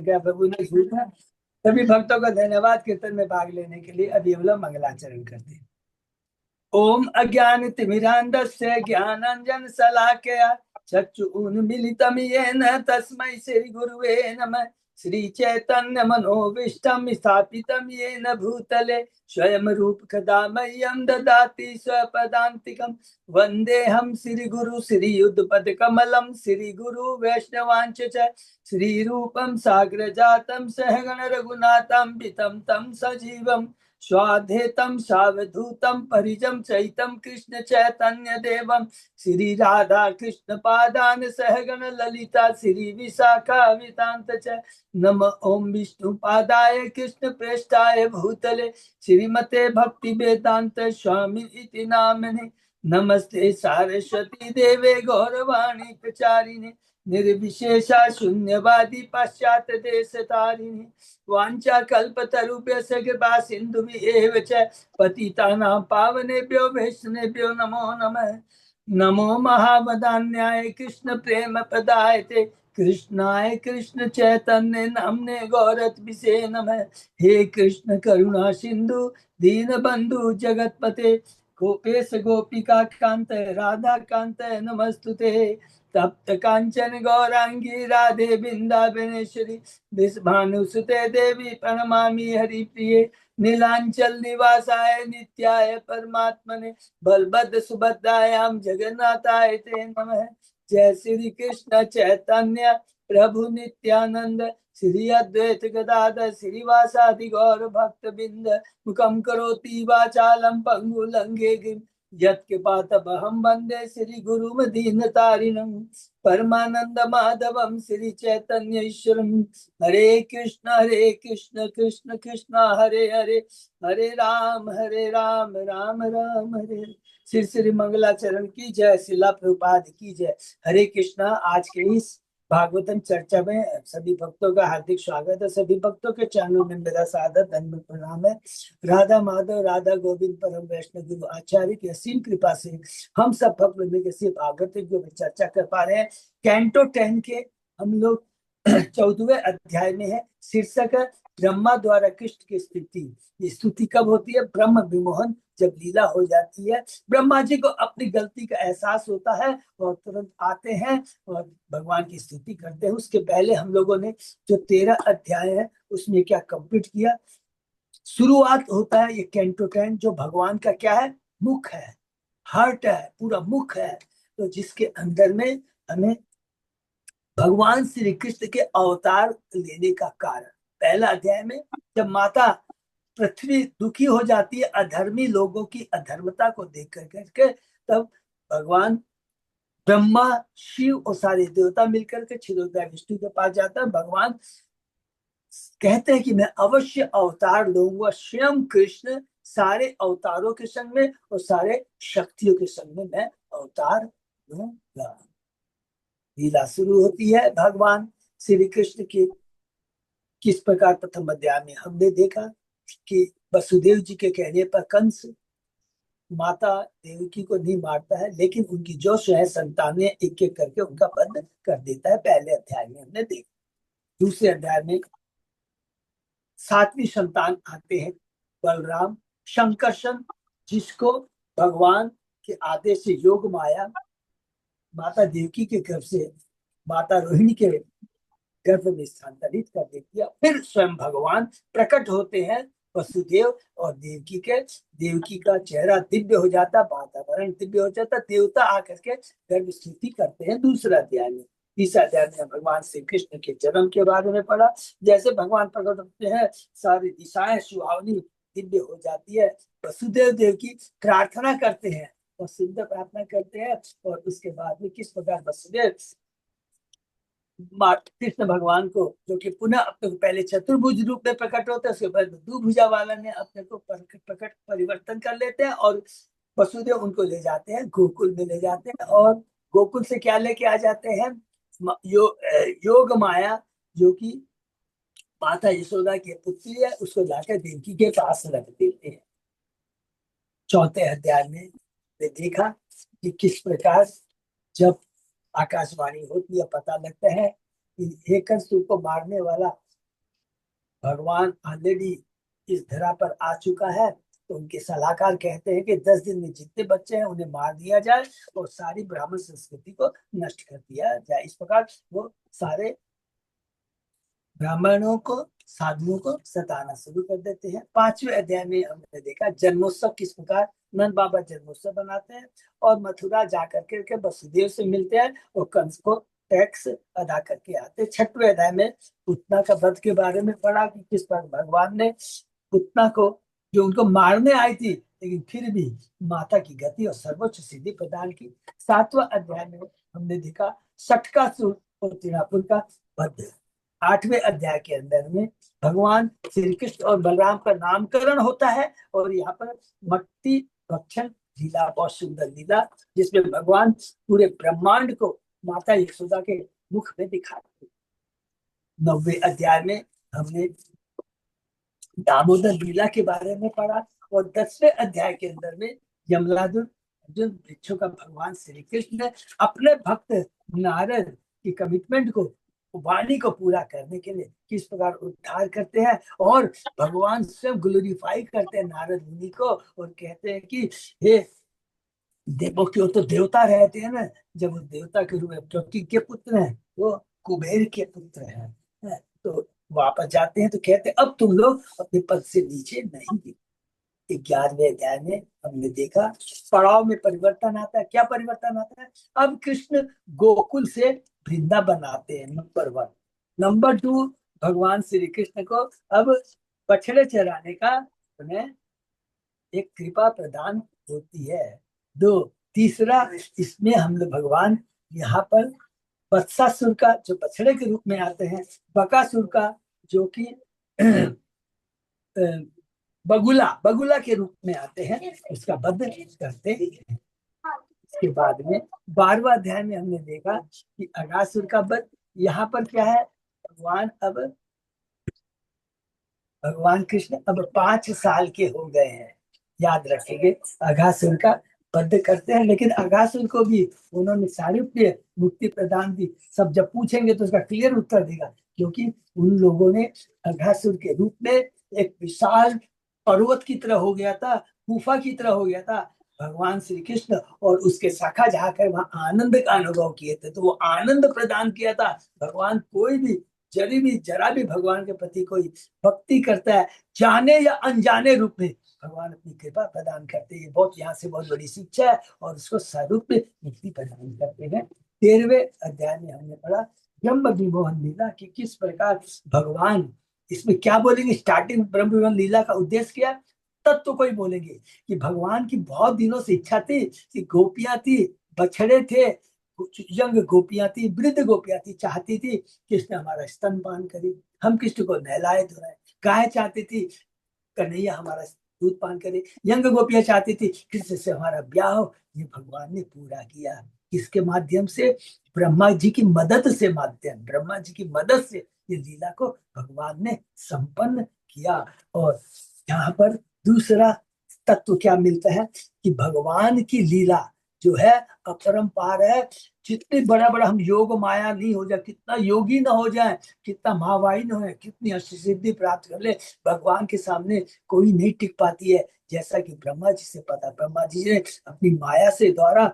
किया प्रभु ने झूठा। सभी भक्तों का धन्यवाद कीर्तन में भाग लेने के लिए। अभी हम लोग मंगलाचरण करते हैं। ओम अज्ञानतिमिरान्धस्य ज्ञानाञ्जन शलाकया चक्षुरुन्मीलितं येन तस्मै श्री गुरुवे नमः। श्री चैतन्य मनोभीष्टं स्थापितं येन भूतले स्वयं रूप कदा मह्यं ददाति स्वपदान्तिकं। वन्देऽहं श्री गुरु श्रीयुतपद कमलं श्री गुरु वैष्णवांच च श्री रूपं साग्रजातं सहगण रघुनाथान्वितं तं सजीवं स्वाधेतं सावधूतं परिजं चैतं कृष्ण चैतन्य देवं श्री राधा कृष्ण पादान सहगण ललिता श्री विशाखावितांत च। नम ओम विष्णु पादाय कृष्ण प्रेष्ठाय भूतले श्रीमते भक्ति वेदांत स्वामी इति नामने। नमस्ते सारस्वती देवे गौरवाणी प्रचारिणे निर्विशेषा शून्यवादी पाश्चात्य देश तारिणी। वांछा कल्पतरुभ्यश्च कृपा सिन्धुभ्येव च पतितानां पावनेभ्यो वैष्णवेभ्यो नमो नमः। नमो महावदान्याय कृष्ण प्रेम प्रदायते कृष्णाय कृष्ण चैतन्य नामने गौरत्मिषे नमः। हे कृष्ण करुणा सिंधु दीन बंधु जगतपते गोपेश गोपिका कांत राधा कांत नमस्तुते। तप्त कांचन गौरांगी राधे वृंदावनेश्वरी विषभानुसुते देवी प्रणमामि हरिप्रिये। नीलांचल निवासाय नित्याय परमात्मने बलभद्र सुभद्रायां जगन्नाथाय ते नमः। जय श्री कृष्ण चैतन्य प्रभु नित्यानंद श्री अद्वैत गदाधर श्रीवासादि गौर भक्त बिंद मुखम करोति वाचालम पंगु लंघे गिम यत्कृपातमहं वन्दे श्री गुरुं दीनतारिणं परमानंद माधवं श्री चैतन्य ईश्वरं। हरे कृष्ण कृष्ण कृष्ण हरे हरे हरे राम राम राम हरे हरे। श्री श्री मंगलाचरण की जय। शिला प्रभुपाद की जय। हरे कृष्णा। आज के इस भागवतम चर्चा में सभी भक्तों का हार्दिक स्वागत है। सभी भक्तों के चरणों में मेरा सादर दंड प्रणाम है। राधा माधव राधा गोविंद परम वैष्णव गुरु आचार्य की असीम कृपा से हम सब भक्त के सिर्फ भागवत जो चर्चा कर पा रहे हैं। कैंटो 10 के हम लोग 14वें अध्याय में है। शीर्षक है ब्रह्मा द्वारा कृष्ण की स्तुति। ये स्तुति कब होती है? ब्रह्म विमोहन जब लीला हो जाती है। ब्रह्मा जी को अपनी गलती का एहसास होता है और तुरंत आते हैं और भगवान की स्तुति करते हैं। उसके पहले हम लोगों ने जो 13 अध्याय है उसमें क्या कंप्लीट किया। शुरुआत होता है ये कैंटो 10 जो भगवान का क्या है? मुख है, हार्ट है, पूरा मुख है। तो जिसके अंदर में हमें भगवान श्री कृष्ण के अवतार लेने का कारण। पहला अध्याय में जब माता पृथ्वी दुखी हो जाती है अधर्मी लोगों की अधर्मता को देख करके, तब भगवान ब्रह्मा शिव और सारे देवता मिलकर के क्षीरोदय विष्णु के पास जाता है। भगवान कहते हैं कि मैं अवश्य अवतार लूंगा। स्वयं कृष्ण सारे अवतारों के संग में और सारे शक्तियों के संग में मैं अवतार लूंगा। लीला शुरू होती है भगवान श्री कृष्ण की। किस प्रकार? प्रथम अध्याय में हमने देखा कि वसुदेव जी के कहने पर कंस माता देवकी को नहीं मारता है, लेकिन उनकी जो है संतानें एक एक करके उनका वध कर देता है। पहले अध्याय में हमने देखा। दूसरे अध्याय में 7वीं संतान आते हैं बलराम शंकरशन, जिसको भगवान के आदेश से योग माया माता देवकी के गर्भ से माता रोहिणी के गर्भ में स्थानांतरित कर देती है। फिर स्वयं भगवान प्रकट होते हैं वसुदेव और देवकी का चेहरा दिव्य हो जाता, वातावरण दिव्य हो जाता, देवता आकर के गर्भ स्तुति करते हैं। दूसरा अध्याय में। तीसरा अध्याय में भगवान श्री कृष्ण के जन्म के बारे में पढ़ा। जैसे भगवान प्रकट होते हैं सारी दिशाएं सुहावनी दिव्य हो जाती है। वसुदेव देव की प्रार्थना करते हैं और सिद्ध प्रार्थना करते हैं। और उसके बाद में किस प्रकार वसुदेव कृष्ण भगवान को, जो कि पुनः अपने को पहले चतुर्भुज रूप में प्रकट होते हैं, उसके बाद दुभुजा वाला ने अपने को प्रकट परिवर्तन कर लेते हैं और वसुदेव उनको ले जाते हैं, गोकुल में ले जाते हैं। और गोकुल से क्या लेके आ जाते हैं? योग माया, जो कि माता यशोदा की पुत्री है, उसको जाकर देवकी के पास रख देते हैं। चौथे अध्याय में देखा कि किस प्रकार जब आकाशवाणी होती है, पता लगता है कि हे कंस को मारने वाला भगवान ऑलरेडी इस धरा पर आ चुका है, तो उनके सलाहकार कहते हैं कि 10 दिन में जितने बच्चे हैं उन्हें मार दिया जाए और सारी ब्राह्मण संस्कृति को नष्ट कर दिया जाए। इस प्रकार वो सारे ब्राह्मणों को, साधुओं को सताना शुरू कर देते हैं। 5वें अध्याय में हमने देखा जन्मोत्सव किस प्रकार नंद बाबा जन्मोत्सव बनाते हैं और मथुरा जाकर के वसुदेव से मिलते हैं और कंस को टैक्स अदा करके आते हैं। 6वें अध्याय में पुतना का वध के बारे में पढ़ा कि किस पर भगवान ने पुतना को, जो उनको मारने आई थी लेकिन फिर भी माता की गति और सर्वोच्च सिद्धि प्रदान की। 7वां अध्याय में हमने देखा सटकासुर और तिरापुर का वध। 8वें अध्याय के अंदर में भगवान श्री कृष्ण और बलराम का नामकरण होता है और यहाँ पर मट्टी भक्षण लीला, बहुत सुंदर लीला, जिसमें भगवान पूरे ब्रह्मांड को माता यशोदा के मुख में दिखाते। 9वें अध्याय में हमने दामोदर लीला के बारे में पढ़ा और 10वें अध्याय के अंदर में यमलादुर अर्जुन वृक्षों का भगवान श्री कृष्ण ने अपने भक्त नारद की कमिटमेंट को, वाणी को पूरा करने के लिए किस प्रकार उद्धार करते हैं और भगवान स्वयं ग्लोरीफाई करते हैं नारद मुनि को और कहते हैं कि हे देवों के, तो देवता रहते हैं ना, जब वो देवता के रूप में, क्योंकि के पुत्र हैं वो कुबेर के पुत्र हैं, तो वापस जाते हैं तो कहते हैं अब तुम लोग अपने पद से नीचे नहीं गिरे। 11वें अध्याय में हमने देखा पड़ाव में परिवर्तन आता है। क्या परिवर्तन आता है? अब कृष्ण गोकुल से वृंदावन आते हैं, नंबर 1। नंबर 2, भगवान श्री कृष्ण को अब बछड़े चराने का उन्हें एक कृपा प्रदान होती है। 2, तीसरा, इसमें हम लोग भगवान यहाँ पर वत्सासुर का, जो बछड़े के रूप में आते हैं, बकासुर का जो कि बगुला बगुला के रूप में आते हैं, उसका वध करते हैं। इसके बाद में 12वां अध्याय में हमने देखा कि अगासुर का वध। यहाँ पर क्या है, भगवान कृष्ण अब 5 साल के हो गए हैं, याद रखेंगे, अगासुर का वध करते हैं। लेकिन अगासुर को भी उन्होंने सारूप्य मुक्ति प्रदान दी। सब जब पूछेंगे तो उसका क्लियर उत्तर देगा, क्योंकि उन लोगों ने अगासुर के रूप में एक विशाल पर्वत की तरह हो गया था, गुफा की तरह हो गया था भगवान श्री कृष्ण, और उसके शाखा जाकर वहां आनंद का अनुभव किए थे, तो वो आनंद प्रदान किया था। भगवान कोई भी जरा भी भगवान के प्रति कोई भक्ति करता है, जाने या अनजाने रूप में, भगवान अपनी कृपा प्रदान करते हैं। बहुत यहाँ से बहुत बड़ी शिक्षा है और उसको स्वरूप में मुक्ति प्रदान करते हैं। 13वें अध्याय में हमने पढ़ा ब्रह्म विमोहन लीला कि किस प्रकार भगवान, इसमें क्या बोलेंगे, स्टार्टिंग ब्रह्म विमोहन लीला का उद्देश्य क्या, तब तो कोई बोलेंगे कि भगवान की बहुत दिनों से इच्छा थी कि गोपियां थी, बछड़े थे, यंग गोपियां थी, वृद्ध गोपियां थी, चाहती थी कृष्ण हमारा स्तनपान करे, हम कृष्ण को नहलाए धुलाए। गाय चाहती थी कन्हैया हमारा दूध पान करे, यंग गोपियां चाहती थी कृष्ण से हमारा ब्याह हो। ये भगवान ने पूरा किया, किसके माध्यम से, ब्रह्मा जी की मदद से, ब्रह्मा जी की मदद से ये लीला को भगवान ने संपन्न किया। और यहाँ पर दूसरा तत्व क्या मिलता है कि भगवान की लीला जो है अपरंपार है। जितने बड़ा बड़ा हम योग माया नहीं हो जाए, कितना योगी ना हो जाए, कितना महावाई न हो, कितनी सिद्धि प्राप्त कर ले, भगवान के सामने कोई नहीं टिक पाती है। जैसा कि ब्रह्मा जी से पता, ब्रह्मा जी ने अपनी माया से द्वारा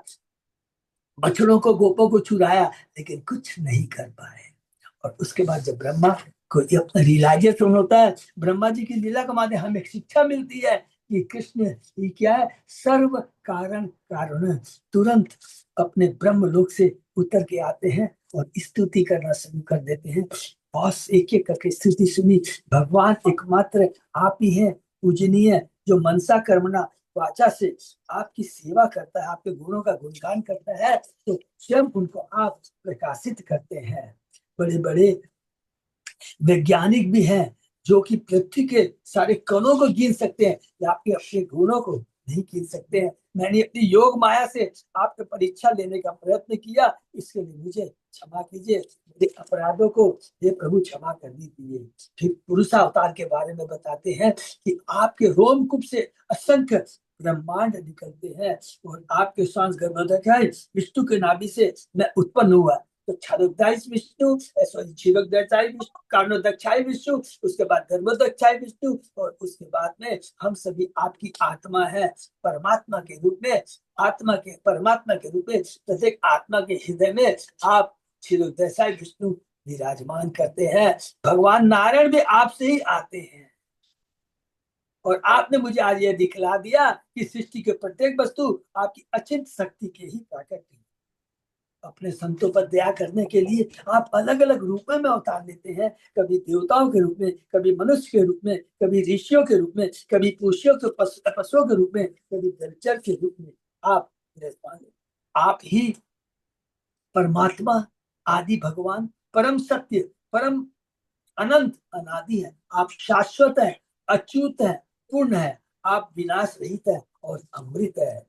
बछड़ों को, गोपों को चुराया, लेकिन कुछ नहीं कर पाए। और उसके बाद जब ब्रह्मा को अपना रियलाइजेशन होता है, ब्रह्मा जी की लीला के माध्यम हमें शिक्षा मिलती है कि कृष्ण ये क्या है, सर्व कारण कारण, तुरंत अपने ब्रह्म लोक से उतर के आते हैं और स्तुति करना शुरू कर देते हैं। बस एक एक करके स्तुति सुनी, भगवान एकमात्र आप ही हैं पूजनीय, जो मनसा कर्मणा वाचा से आपकी सेवा करता है, आपके गुणों का गुणगान करता है, तो स्वयं उनको आप प्रकाशित करते हैं। बड़े बड़े वैज्ञानिक भी हैं जो कि पृथ्वी के सारे कणों को गिन सकते हैं, या आपके अपने गुणों को नहीं गिन सकते हैं। मैंने अपनी योग माया से आपके परीक्षा लेने का प्रयत्न किया, इसके लिए मुझे क्षमा कीजिए, मेरे अपराधों को हे प्रभु क्षमा कर दीजिए। फिर पुरुषावतार के बारे में बताते हैं कि आपके रोमकूप से असंख्य ब्रह्मांड निकलते हैं और आपके श्वास गर्भोदय विष्णु के नाभि से मैं उत्पन्न हुआ। तो क्षारोदय विष्णु, सॉरी क्षीरोदय विष्णु, कारणोदक्षाय विष्णु, उसके बाद धर्मोदक्षाय विष्णु, और उसके बाद में हम सभी आपकी आत्मा है, परमात्मा के रूप में, आत्मा के परमात्मा के रूप में प्रत्येक आत्मा के हृदय में आप क्षीरोदय विष्णु विराजमान करते हैं। भगवान नारायण भी आपसे ही आते हैं, और आपने मुझे आज यह दिखला दिया कि सृष्टि के प्रत्येक वस्तु आपकी अचिंत शक्ति के ही प्रकट है। अपने संतों पर दया करने के लिए आप अलग अलग रूपों में अवतार लेते हैं, कभी देवताओं के रूप में, कभी मनुष्य के रूप में, कभी ऋषियों के रूप में, कभी पुरुषों के तपस्वियों के रूप में, कभी जलचर के रूप में आप आप ही परमात्मा, आदि भगवान, परम सत्य, परम अनंत अनादि है। आप शाश्वत है, अच्युत है, पूर्ण है, आप विनाश रहित है और अमृत है।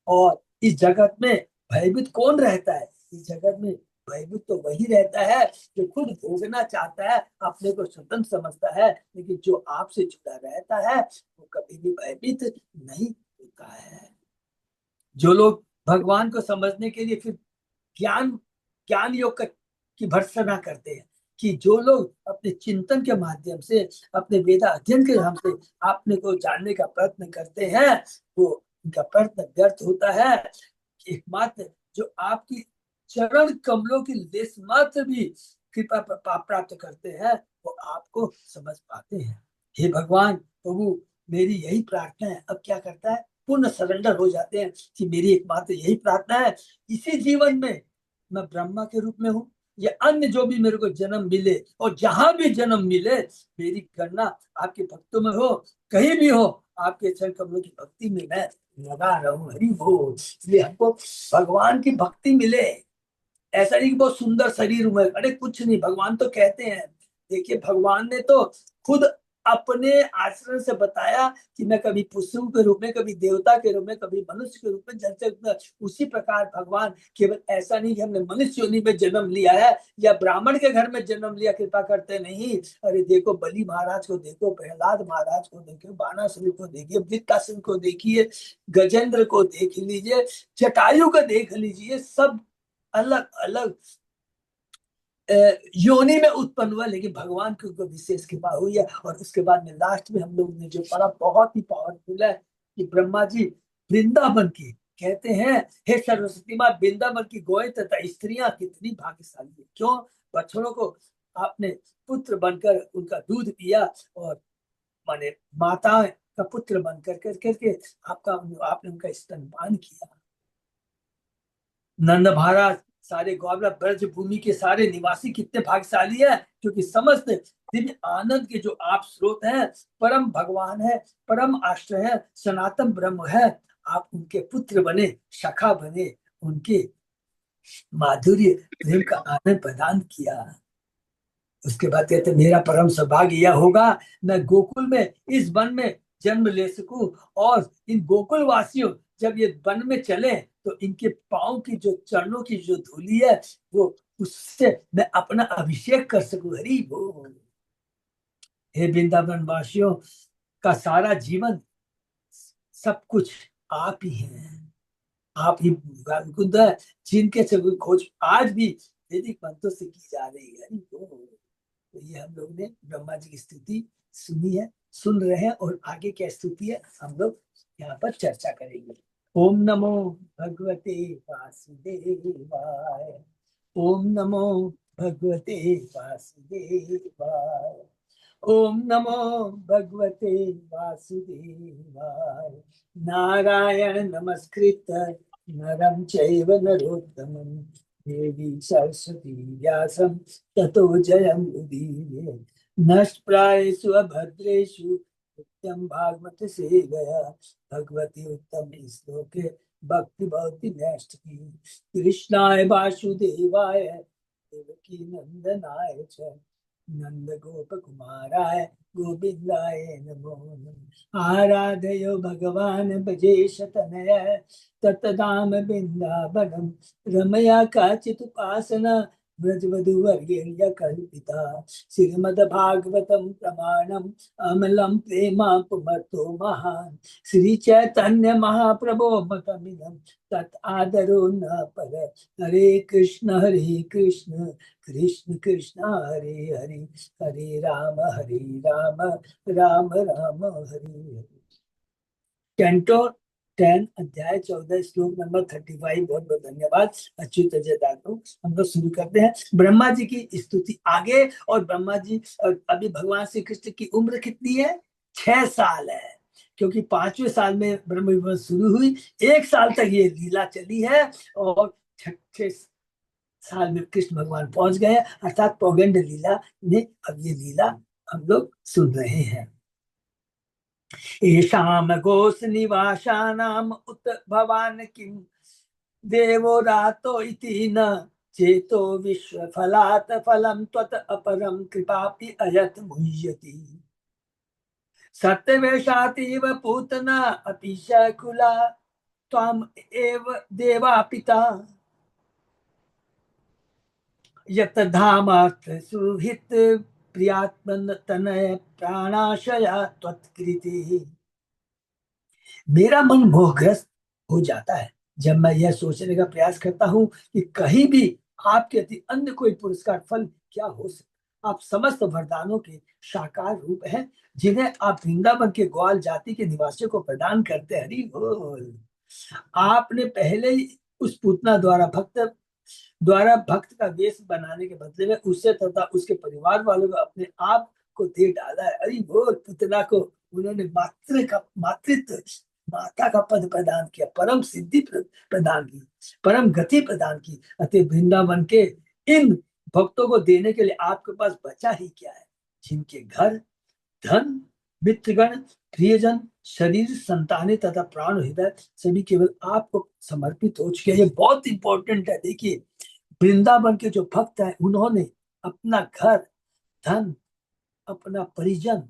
और इस जगत में भयभीत कौन रहता है? इस जगत में भयभीत तो वही रहता है जो खुद भोगना चाहता है, अपने को स्वतंत्र समझता है, लेकिन जो आपसे जुड़ा रहता है वो कभी भी भयभीत नहीं होता है। जो लोग भगवान को समझने के लिए फिर ज्ञान ज्ञान योग की भर्त्सना करते हैं, कि जो लोग अपने चिंतन के माध्यम से, अपने वेदा अध्ययन के नाम से आपने को जानने का प्रयत्न करते हैं, वो उनका प्रयत्न व्यर्थ होता है। एकमात्र जो आपकी चरण कमलों की लेस मात्र भी कृपा प्राप्त करते हैं, वो आपको समझ पाते हैं। हे भगवान प्रभु, मेरी यही प्रार्थना है। अब क्या करता है, पूर्ण सरेंडर हो जाते हैं कि मेरी एकमात्र यही प्रार्थना है, इसी जीवन में मैं ब्रह्मा के रूप में हूँ, या अन्य जो भी मेरे को जन्म मिले, और जहां भी जन्म मिले मेरी गणना आपके भक्तों में हो, कहीं भी हो, आपके चरण कमलों की भक्ति में मैं लगा रहूं। हरि बोल। इसलिए हमको भगवान की भक्ति मिले। ऐसा नहीं कि बहुत सुंदर शरीर में, अरे कुछ नहीं, भगवान तो कहते हैं, देखिए भगवान ने तो खुद अपने आचरण से बताया कि मैं कभी पशु के रूप में, कभी देवता के रूप में, कभी मनुष्य के रूप में, जैसे उसी प्रकार भगवान केवल ऐसा नहीं कि हमने मनुष्य योनि में जन्म लिया है या ब्राह्मण के घर में जन्म लिया कृपा करते नहीं। अरे देखो बलि महाराज को देखो, प्रहलाद महाराज को देखो, बाणासुर को देखिए, वृत्तासुर को देखिए, गजेंद्र को देख लीजिए, जटायु को देख लीजिए, सब अलग अलग योनि में उत्पन्न हुआ, लेकिन भगवान की उनको विशेष कृपा हुई है। और उसके बाद में लास्ट में हम लोग ने जो पढ़ा बहुत ही पावरफुल है, कि ब्रह्मा जी वृंदावन की कहते हैं, हे सरस्वती माँ, वृंदावन की गौएं तथा स्त्रियां कितनी भाग्यशाली है। क्यों? बच्चों को आपने पुत्र बनकर उनका दूध पिया, और माने माता का पुत्र बनकर करके आपने उनका स्तनपान किया। नंद महाराज, सारे ग्वाला ब्रज भूमि के सारे निवासी कितने भाग्यशाली है, क्योंकि समस्त दिव्य आनंद के जो आप स्रोत हैं, परम भगवान है, परम आश्रय है, सनातन ब्रह्म है, आप उनके पुत्र बने, सखा बने, उनके माधुर्य प्रेम का आनंद प्रदान किया। उसके बाद कहते मेरा परम सौभाग्य यह होगा मैं गोकुल में, इस वन में जन्म ले सकूं, और इन गोकुल वासियों जब ये वन में चले तो इनके पांव की जो चरणों की जो धूली है, वो उससे मैं अपना अभिषेक कर सकूं। हरि बोल। हे वृंदावन वासियों का सारा जीवन, सब कुछ आप ही हैं, आप ही मुकुंद है, जिनके से खोज आज भी वैदिक मंत्रों से की जा रही है। हरि बोल। तो ये हम लोग ने ब्रह्मा जी की स्तुति सुनी है, सुन रहे हैं, और आगे क्या स्तुति है हम लोग यहाँ पर चर्चा करेंगे। ओम नमो भगवते वासुदेवाय। ओम नमो भगवते वासुदेवाय। ओम नमो भगवते वासुदेवाय। नारायण नमस्कृत नरं चैव नरोत्तमं देवी सरस्वती व्यासं ततो जयं उदीरये। नष्प्रायेषु अभद्रेषु नित्यं भागवत सेवया भगवती उत्तम श्लोके भक्ति भवति नैष्ठिकी। कृष्णाय वासुदेवाय देवकी नंदनाय च नंद गोप कुमाराय गोविंदाय नमो नमः। आराधयो भगवान भजेश तनय ततदाम बिंदावनम रमया काचित उपासना ब्रजवधूवर्गेण्य कल्पिता श्रीमद्भागवतं प्रमाणम् अमलं प्रेमापुमतो महान् श्री चैतन्य महाप्रभो मतमिदं तत् आदरो न पर। हरे कृष्ण कृष्ण कृष्ण हरे हरे, हरे राम राम राम हरे हरे। कैंटो 10 अध्याय 14 श्लोक नंबर 35। बहुत बहुत धन्यवाद अच्युत अजय दादू। हम लोग शुरू करते हैं। ब्रह्मा जी की स्तुति आगे। और ब्रह्मा जी अभी भगवान श्री कृष्ण की उम्र कितनी है? 6 साल है, क्योंकि 5वें साल में ब्रह्म विवरण शुरू हुई। 1 साल तक ये लीला चली है और 6 साल में कृष्ण भगवान पहुंच गए, अर्थात पौगंड लीला में अब ये लीला हम लोग सुन रहे हैं। येषां घोष निवासानाम उत भवान किम देवो रातो इति न चेतो विश्व फलात फलम त्वत अपरम कृपापि अयत मुह्यति। सत्यवेशातीव पूतना अपि शकुला त्वम एव देवा पिता यत धामार्थ सुहित प्रियात्मन तनय प्राणाशया त्वत्कृति। मेरा मन मोहग्रस्त हो जाता है जब मैं यह सोचने का प्रयास करता हूं कि कहीं भी आपके अति अन्य कोई पुरस्कार फल क्या हो सकता। आप समस्त वरदानों के साकार रूप हैं, जिन्हें आप वृंदावन के ग्वाल जाति के निवासियों को प्रदान करते हैं। हरि बोल। आपने पहले ही उस पूतना द्वारा भक्त का वेश बनाने के बदले में उससे तथा उसके परिवार वालों को अपने आप को दे डाला है। हरि बोल। पुतना को उन्होंने मातृत्व, माता का पद प्रदान किया, परम सिद्धि प्रदान की, परम गति प्रदान की। अतः वृंदावन के इन भक्तों को देने के लिए आपके पास बचा ही क्या है, जिनके घर, धन, मित्रगण, प्रियजन, शरीर, संतानें तथा प्राण, हृदय सभी केवल आपको समर्पित हो चुके हैं। ये बहुत इंपॉर्टेंट है। देखिए, वृंदावन के जो भक्त हैं उन्होंने अपना घर, धन, अपना परिजन,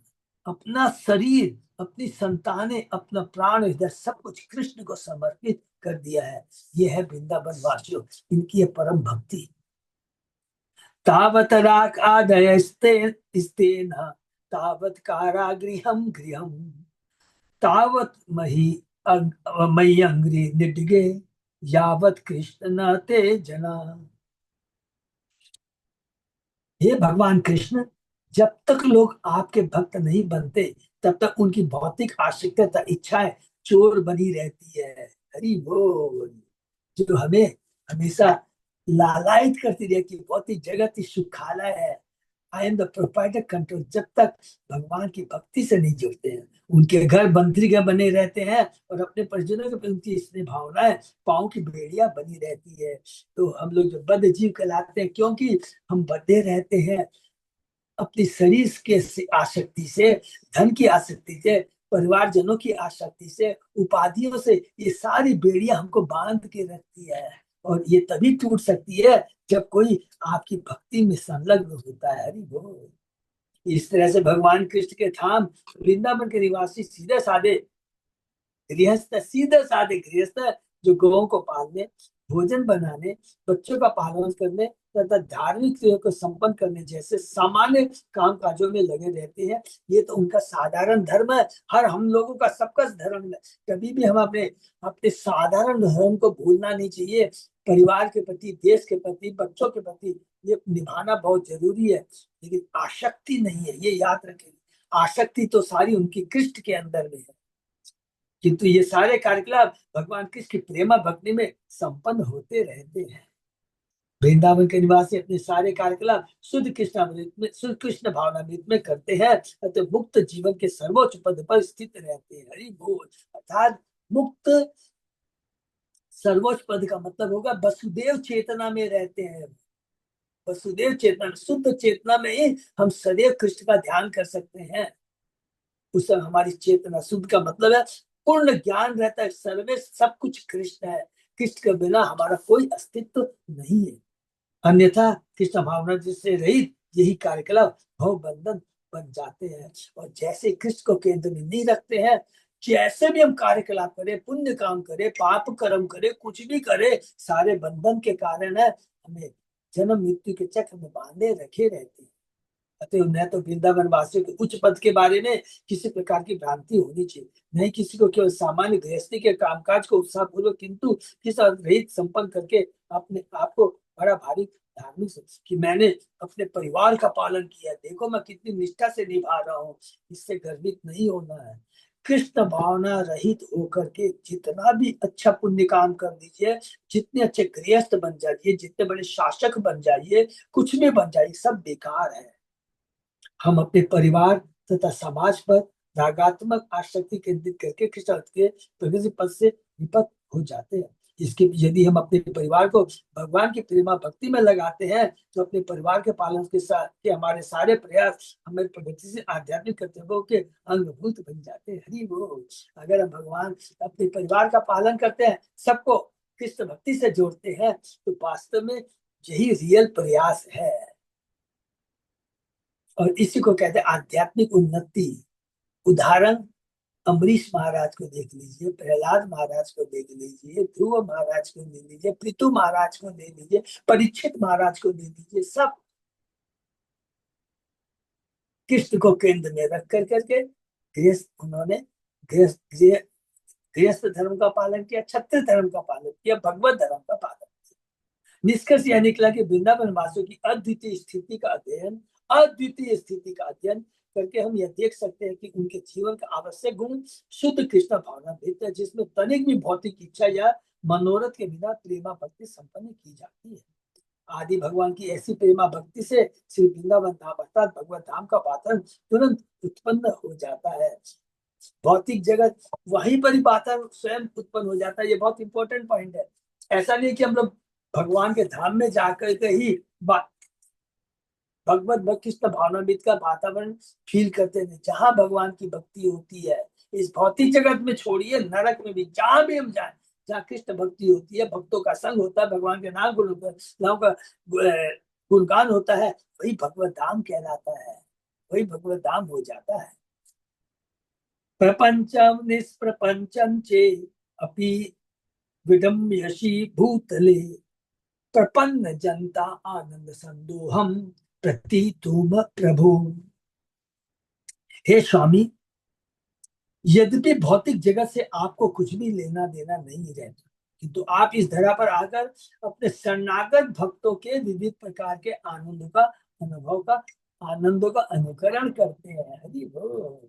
अपना शरीर, अपनी संतानें, अपना प्राण, हृदय सब कुछ कृष्ण को समर्पित कर दिया है। ये है वृंदावन वासियों, इनकी है परम भक्ति। तावत राग आदय स्तेन तावत कारागृहम गृहम तावत मही अंग्री निडगे यावत कृष्ण न ते जना। हे भगवान कृष्ण, जब तक लोग आपके भक्त नहीं बनते तब तक उनकी भौतिक आवश्यकता, इच्छाएं चोर बनी रहती है। हरि बोल। जो हमें हमेशा लालायित करती रहती है, भौतिक जगत ही सुखालय है। I am the proprietor control. जब तक भगवान की भक्ति से नहीं जुड़ते हैं, उनके घर बंदरी के बने रहते हैं और अपने परिजनों के प्रति स्नेह भावनाएं पांव की बेड़ियां बनी रहती है। तो हम लोग जो बद्ध जीव कहलाते हैं, क्योंकि हम बंधे रहते हैं अपनी शरीर के आसक्ति से, धन की आसक्ति से, परिवारजनों की आसक्ति से, उपाधियों से। ये सारी बेड़ियां हमको बांध के रखती है और ये तभी टूट सकती है जब कोई आपकी भक्ति में संलग्न होता है। हरि बोल। इस तरह से भगवान कृष्ण के धाम वृंदावन के निवासी सीधे साधे गृहस्थ, जो गौओं को पालने, भोजन बनाने, बच्चों का पालन करने तथा धार्मिक क्रिया को संपन्न करने जैसे सामान्य काम काजों में लगे रहते हैं। ये तो उनका साधारण धर्म है। हर हम लोगों का सबका धर्म है। कभी भी हम अपने अपने साधारण धर्म को भूलना नहीं चाहिए। परिवार के प्रति, देश के प्रति, बच्चों के प्रति ये निभाना बहुत जरूरी है, लेकिन आसक्ति नहीं है, ये याद रखें। आसक्ति तो सारी उनकी कृष्ण के अंदर में है, किंतु ये सारे कार्यकलाप भगवान कृष्ण की प्रेमा भक्ति में संपन्न होते रहते हैं। वृंदावन के निवासी अपने सारे कार्यकलाप शुद्ध कृष्ण भावनामृत में करते हैं, अतः मुक्त जीवन के सर्वोच्च पद पर स्थित रहते हैं। हरि बोल। अर्थात मुक्त सर्वोच्च पद का मतलब होगा वसुदेव चेतना में रहते हैं। वसुदेव चेतना, शुद्ध चेतना में ही हम सदैव कृष्ण का ध्यान कर सकते हैं। उस समय हमारी चेतना शुद्ध का मतलब है पूर्ण ज्ञान रहता है, सर्वे सब कुछ कृष्ण है। कृष्ण के बिना हमारा कोई अस्तित्व नहीं है। अन्यथा कृष्ण भावना जिससे रहित यही कार्यकलाप भव बंधन बन जाते हैं। और जैसे कृष्ण को केंद्र में नहीं रखते हैं, जैसे भी हम कार्यकलाप करें, पुण्य काम करें, पाप कर्म करें, कुछ भी करें, सारे बंधन के कारण है। हमें जन्म मृत्यु के चक्र में बांधे रखे रहते हैं। अतः न तो वृंदावन वासियों के उच्च पद के बारे में किसी प्रकार की भ्रांति होनी चाहिए, नहीं किसी को केवल सामान्य गृहस्थी के कामकाज को उत्साह पूर्वक किंतु किस रहित संपन्न करके अपने आप को बड़ा भारी धार्मिक कि मैंने अपने परिवार का पालन किया, देखो मैं कितनी निष्ठा से निभा रहा हूँ, इससे गर्वित नहीं होना है। कृष्ण भावना रहित होकर के जितना भी अच्छा पुण्य काम कर दीजिए, जितने अच्छे गृहस्थ बन जाइए, जितने बड़े शासक बन जाइए, कुछ भी बन जाइए, सब बेकार है। हम अपने परिवार तथा समाज पर रागात्मक आसक्ति केंद्रित करके कृष्ण के प्रगति पद से विपत हो जाते हैं। इसके यदि हम अपने परिवार को भगवान की प्रेमा भक्ति में लगाते हैं तो अपने परिवार के पालन के साथ के हमारे सारे प्रयास हमारी प्रगति से आध्यात्मिक कर्तव्यों के अंगभूत बन जाते हैं। हरि बोल। अगर हम भगवान अपने परिवार का पालन करते हैं, सबको कृष्ण भक्ति से जोड़ते हैं, तो वास्तव में यही रियल प्रयास है। और इसी को कहते हैं आध्यात्मिक उन्नति। उदाहरण अम्बरीश महाराज को देख लीजिए, प्रहलाद महाराज को देख लीजिए, ध्रुव महाराज को ले लीजिए, पृथु महाराज को ले लीजिए, परीक्षित महाराज को ले लीजिए, सब कृष्ण को केंद्र में रख कर करके गृहस्थ उन्होंने गृहस्थ गृहस्थ धर्म का पालन किया, क्षत्रिय धर्म का पालन किया, भगवत धर्म का पालन किया। निष्कर्ष यह निकला कि वृंदावन वासियों की अद्वितीय स्थिति का अध्ययन करके हम यह देख सकते हैं कि उनके जीवन का आवश्यक गुण शुद्ध कृष्ण भावना भेद है, जिसमें तनिक भी भौतिक इच्छा या मनोरथ के बिना प्रेमा भक्ति संपन्न की जाती है। आदि भगवान की ऐसी प्रेमा भक्ति से श्री वृंदावन धाम अर्थात भगवत धाम का पात्र तुरंत उत्पन्न हो जाता है। भौतिक जगत वहीं पर ही पात्र स्वयं उत्पन्न हो जाता है। ये बहुत इंपॉर्टेंट पॉइंट है। ऐसा नहीं कि हम लोग भगवान के धाम में जाकर के ही भगवत भक्ति भावनामृत का वातावरण फील करते हैं। जहां भगवान की भक्ति होती है, इस भौतिक जगत में छोड़िए, नरक में भी जहां भी हम जाए, जहाँ कृष्ण भक्ति होती है, भक्तों का संग होता है, भगवान के नाम का गुणगान होता है, वही भगवत धाम कहलाता है, वही भगवत धाम हो जाता है। प्रपंचम निष्प्रपंचम चे अपि विडम्यसी भूतले प्रपन्न जनता आनंद संदोहम प्रतीतुम प्रभु। हे स्वामी, यद्यपि भौतिक जगत से आपको कुछ भी लेना देना नहीं रहता, किंतु आप इस धरा पर आकर अपने शरणागत भक्तों के विविध प्रकार के आनंदों का अनुकरण करते हैं। हरि बोल।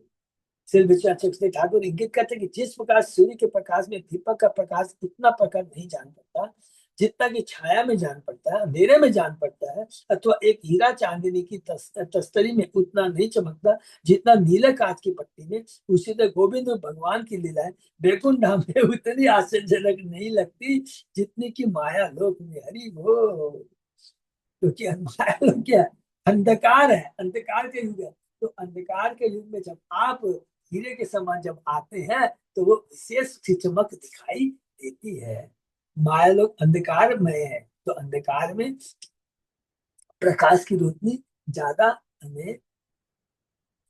श्री विश्वनाथ ठाकुर इंगित करते कि जिस प्रकार सूर्य के प्रकाश में दीपक का प्रकाश इतना प्रकट नहीं जान पड़ता जितना कि छाया में जान पड़ता है, अंधेरे में जान पड़ता है, अथवा एक हीरा चांदनी की तस्तरी में उतना नहीं चमकता जितना नीले कांच की पट्टी में, उसी तरह गोविंद भगवान की लीलाएं बैकुंठ धाम में उतनी आश्चर्यजनक नहीं लगती जितनी की माया लोक में। हरि वो। क्योंकि माया लोक क्या है? अंधकार है, अंधकार के युग है। तो अंधकार के युग में जब आप हीरे के समान जब आते हैं तो वो विशेष चमक दिखाई देती है। माया लोग अंधकार में है, तो अंधकार में प्रकाश की रोशनी ज्यादा हमें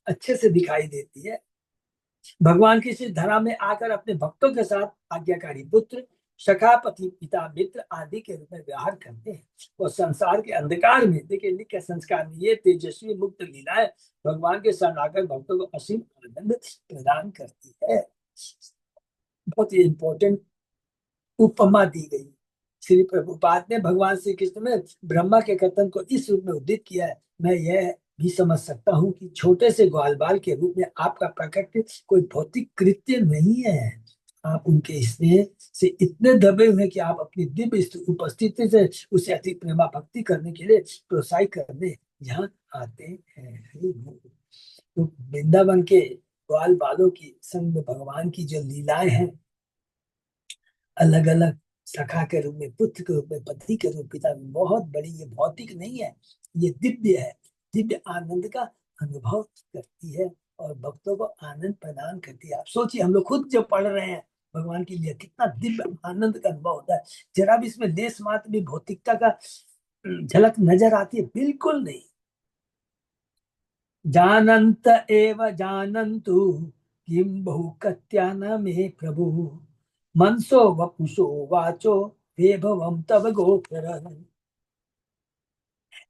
अच्छे से दिखाई देती है। भगवान की इस धरा में आकर अपने भक्तों के साथ आज्ञाकारी पुत्र, सखा, पति, पिता, मित्र आदि के रूप में व्यवहार करते हैं और संसार के अंधकार में, देखिए लिखे संस्कार में ये तेजस्वी मुक्त लीलाएं भगवान के शरणागत भक्तों को असीम आनंद प्रदान करती है। बहुत ही इंपॉर्टेंट उपमा दी गई। श्री प्रभुपाद ने भगवान श्री कृष्ण में ब्रह्मा के कथन को इस रूप में उद्धृत किया है। मैं यह भी समझ सकता हूँ कि छोटे से ग्वाल बाल के रूप में आपका प्रकट कोई भौतिक कृत्य नहीं है। आप उनके स्नेह से इतने दबे हुए कि आप अपनी दिव्य उपस्थिति से उसे अधिक प्रेमा भक्ति करने के लिए प्रोत्साहित करने यहाँ आते हैं। तो वृंदावन के ग्वाल बालों की संग में भगवान की जो लीलाएं हैं, अलग अलग सखा के रूप में, पुत्र के रूप में, पति के रूप, पिता में, बहुत बड़ी, ये भौतिक नहीं है, ये दिव्य है। दिव्य आनंद का अनुभव करती है और भक्तों को आनंद प्रदान करती है। आप सोचिए, हम लोग खुद जब पढ़ रहे हैं भगवान के लिए, कितना दिव्य आनंद का अनुभव होता है। जरा भी इसमें लेस मात्र भी भौतिकता का झलक नजर आती है? बिल्कुल नहीं। जानंत एव जानन्तु किम बहु कत्यान में प्रभु मनसो वपुषो वाचो विभवम तव गोचर।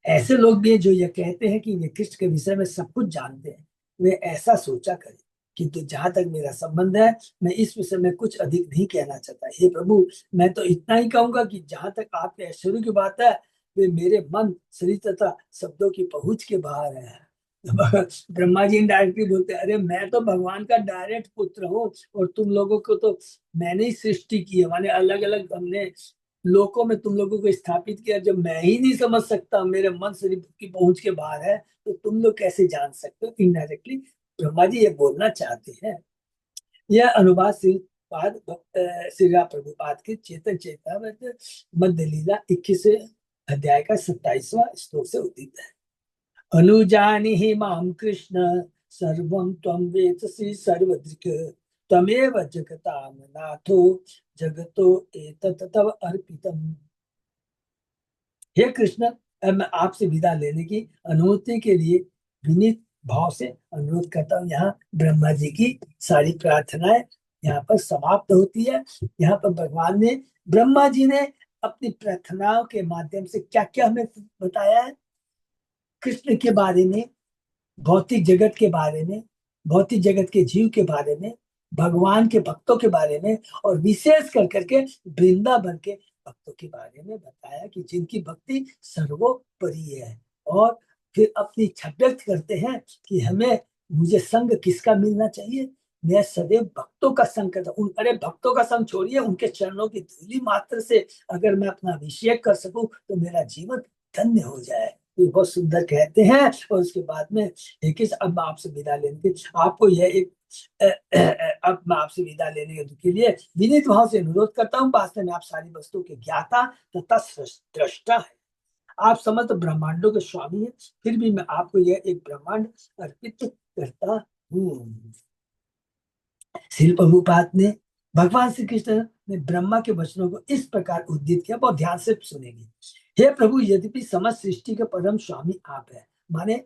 ऐसे लोग भी हैं जो ये कहते हैं कि वे कृष्ण के विषय में सब कुछ जानते हैं। वे ऐसा सोचा करें, किंतु जहां तक मेरा संबंध है, मैं इस विषय में कुछ अधिक नहीं कहना चाहता। हे प्रभु, मैं तो इतना ही कहूंगा कि जहां तक आपके ऐश्वर्य की बात है, वे मेरे मन, शरीर तथा शब्दों की पहुंच के बाहर है। ब्रह्मा जी डायरेक्टली बोलते हैं, अरे मैं तो भगवान का डायरेक्ट पुत्र हूँ, और तुम लोगों को तो मैंने ही सृष्टि की है, माने अलग अलग हमने लोकों में तुम लोगों को स्थापित किया। जब मैं ही नहीं समझ सकता, मेरे मन शरीर की पहुंच के बाहर है, तो तुम लोग कैसे जान सकते हो? इनडायरेक्टली ब्रह्मा जी ये बोलना चाहते हैं। यह अनुवाद श्री प्रभुपाद के चेतन चेतावत मध्य लीला 21 अध्याय का 27वां श्लोक से उदित है। अनुजानी ही माम कृष्ण सर्वं त्वं वेत्सि सर्वदृक् त्वमेव जगतां नाथो जगतो एतत् तव अर्पितम्। हे कृष्ण, अब मैं आपसे विदा लेने की अनुमति के लिए विनीत भाव से अनुरोध करता हूँ। यहाँ ब्रह्मा जी की सारी प्रार्थनाएं यहाँ पर समाप्त होती है। यहाँ पर भगवान ने, ब्रह्मा जी ने अपनी प्रार्थनाओं के माध्यम से क्या क्या हमें बताया है? कृष्ण के बारे में, भौतिक जगत के बारे में, भौतिक जगत के जीव के बारे में, भगवान के भक्तों के बारे में, और विशेष कर करके वृंदावन के भक्तों के बारे में बताया कि जिनकी भक्ति सर्वोपरि है। और फिर अपनी इच्छा व्यक्त करते हैं कि हमें, मुझे संग किसका मिलना चाहिए? मैं सदैव भक्तों का संग करता हूँ। अरे भक्तों का संग छोड़िए, उनके चरणों की धूलि मात्र से अगर मैं अपना अभिषेक कर सकूं तो मेरा जीवन धन्य हो जाए। ये बहुत सुंदर कहते हैं। और उसके बाद में एक, अब मैं आपसे विदा लेने के आपको यह एक अब मैं आपसे विदा लेने के लिए विनीत भाव से अनुरोध करता हूँ। वास्तव में आप सारी वस्तुओं के ज्ञाता तथा दृष्टा है। आप समस्त ब्रह्मांडों के स्वामी हैं, फिर भी मैं आपको यह एक ब्रह्मांड अर्पित करता हूँ। श्री प्रभुपाद ने, भगवान श्री कृष्ण ने ब्रह्मा के वचनों को इस प्रकार उद्धृत किया। बहुत ध्यान से सुनेंगे। हे प्रभु, यद्यपि समस्त सृष्टि के परम स्वामी आप है, माने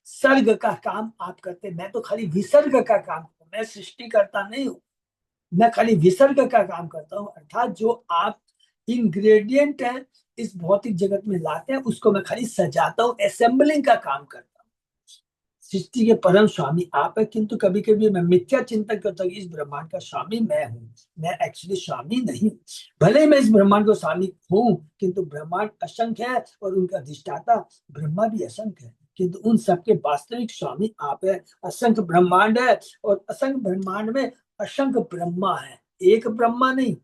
सर्ग का काम आप करते, मैं तो खाली विसर्ग का काम करता हूं, मैं सृष्टि करता नहीं हूँ, मैं खाली विसर्ग का काम करता हूँ। अर्थात जो आप इंग्रेडिएंट है इस भौतिक जगत में लाते हैं, उसको मैं खाली सजाता हूँ, असेंबलिंग का काम करता हूँ। सृष्टि के परम स्वामी आप है, किंतु कभी कभी मैं मिथ्या चिंतन करता हूँ इस ब्रह्मांड का स्वामी मैं हूँ। मैं एक्चुअली स्वामी नहीं। भले ही मैं इस ब्रह्मांड को स्वामी हूँ, किंतु ब्रह्मांड असंख्य है और उनका अधिष्ठाता ब्रह्मा भी असंख्य है, किंतु उन सबके वास्तविक स्वामी आप है। असंख्य ब्रह्मांड है, और असंख्य ब्रह्मांड में असंख्य ब्रह्मा है, एक ब्रह्मा नहीं।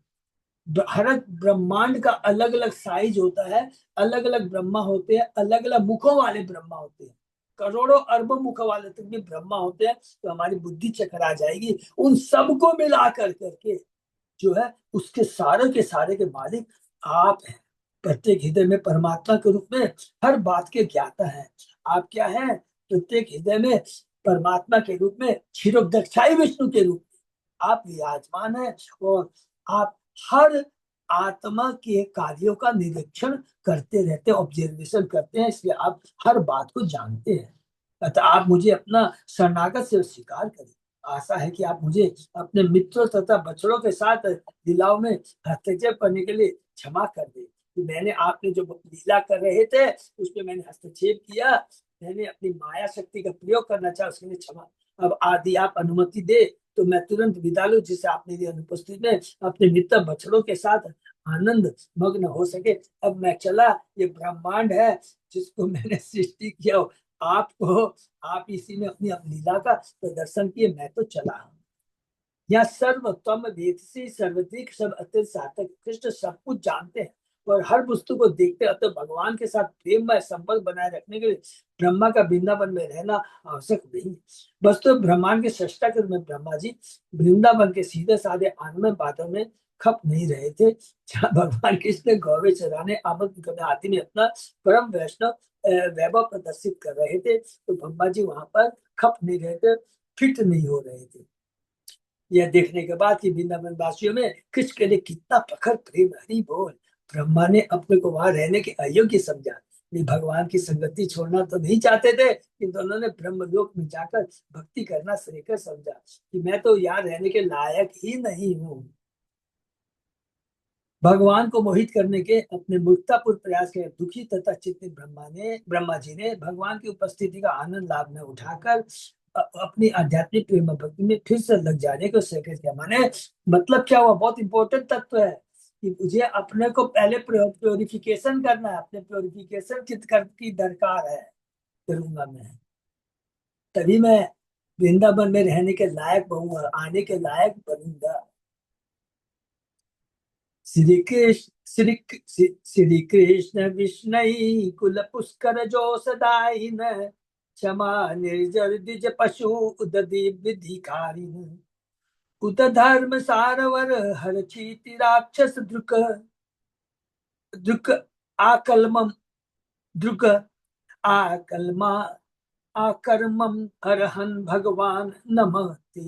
हर ब्रह्मांड का अलग अलग साइज होता है, अलग अलग ब्रह्मा होते हैं, अलग अलग मुखों वाले ब्रह्मा होते हैं, करोड़ों अरबों मुख वाले तक भी ब्रह्मा होते हैं। तो हमारी बुद्धि चकरा जाएगी। उन सबको मिला कर करके जो है, उसके सारे के सारे के मालिक आप हैं। प्रत्येक हृदय में परमात्मा के रूप में हर बात के ज्ञाता है। आप क्या है? प्रत्येक हृदय में परमात्मा के रूप में क्षीरोदक्षाई विष्णु के रूप में आप विराजमान है। और आप हर आत्मा के कार्यों का निरीक्षण करते रहते हैं, ऑब्जर्वेशन करते हैं, इसलिए आप हर बात को जानते हैं। अतः आप मुझे अपना शरणागत से स्वीकार करें। आशा है कि आप मुझे अपने मित्रों तथा बछड़ों के साथ लीलाओं में हस्तक्षेप करने के लिए क्षमा कर दे। कि मैंने, आपने जो लीला कर रहे थे उसमें मैंने हस्तक्षेप किया, मैंने अपनी माया शक्ति का प्रयोग करना चाहा, उसके लिए क्षमा। अब आदि आप अनुमति दे तो मैं तुरंत विदा लूं, जिससे आप मेरी अनुपस्थिति में अपने मित्र बछड़ों के साथ आनंद मग्न हो सके। अब मैं चला, ये ब्रह्मांड है जिसको मैंने सृष्टि किया, आपको, आप इसी में अपनी लीला का प्रदर्शन किए, मैं तो चला हूं। यहाँ सर्वोत्तम वेद से सर्वधिक सब अत्यंत सार्थक कृष्ण सब कुछ जानते हैं और हर वस्तु को देखते हैं। अतः भगवान के साथ प्रेम में संपर्क बनाए रखने के लिए ब्रह्मा का वृंदावन में रहना आवश्यक नहीं। वस्तु ब्रह्मांड के सृष्टा के में ब्रह्मा जी वृंदावन के सीधे साधे आनंद बातों में खप नहीं रहे थे। जहाँ भगवान कृष्ण गौवे चराने आमद हाथी में अपना परम वैष्णव वैभव प्रदर्शित कर रहे थे, तो ब्रह्मा जी वहां पर खप नहीं रहे थे, फिट नहीं हो रहे थे। यह देखने के बाद कि वृंदावन वासियों में कृष्ण के लिए कितना प्रखर प्रेम, हरि बोल। ब्रह्मा ने अपने को वहां रहने के अयोग्य समझा। वे भगवान की संगति छोड़ना तो नहीं चाहते थे, किंतु उन्होंने ब्रह्मलोक में जाकर भक्ति करना श्रेयस्कर समझा कि मैं तो यहाँ रहने के लायक ही नहीं हूँ। भगवान को मोहित करने के अपने मूर्खतापूर्ण प्रयास के दुखी तथा चिंतित ब्रह्मा जी ने भगवान की उपस्थिति का आनंद लाभ न उठाकर अपनी आध्यात्मिक प्रेम भक्ति में फिर से लग जाने को स्वीकार किया। माने मतलब क्या हुआ, बहुत इंपॉर्टेंट तत्व है कि मुझे अपने को पहले प्योरिफिकेशन करना है, अपने प्योरिफिकेशन की दरकार है, करूंगा मैं, तभी मैं वृंदावन में रहने के लायक बनूंगा, आने के लायक बनूंगा। श्री कृष्ण श्री कृष्ण विष्णु कुल पुष्कर जो सदाई न क्षमा निर्जर द्विज पशु उददी विधिकारी उत धर्म सारवर हर चीति राक्षस द्रुक द्रुक आकलमम द्रुक आकलमा आकर्मम हरहन भगवान नमस्ते।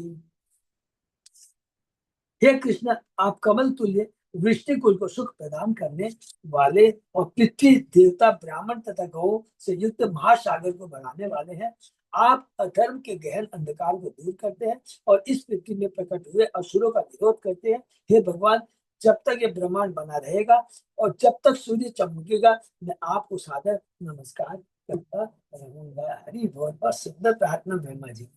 हे कृष्ण, आप कमल तुल्य वृष्टि कुल को सुख प्रदान करने वाले और पृथ्वी देवता ब्राह्मण तथा गौ से युक्त महासागर को बढ़ाने वाले हैं। आप अधर्म के गहन अंधकार को दूर करते हैं और इस पृथ्वी में प्रकट हुए असुरों का विरोध करते हैं। हे भगवान, जब तक ये ब्रह्मांड बना रहेगा और जब तक सूर्य चमकेगा, मैं आपको सादर नमस्कार करता रहूंगा। हरि बोल। बहुत सुंदर प्रार्थना ब्रह्मा जी।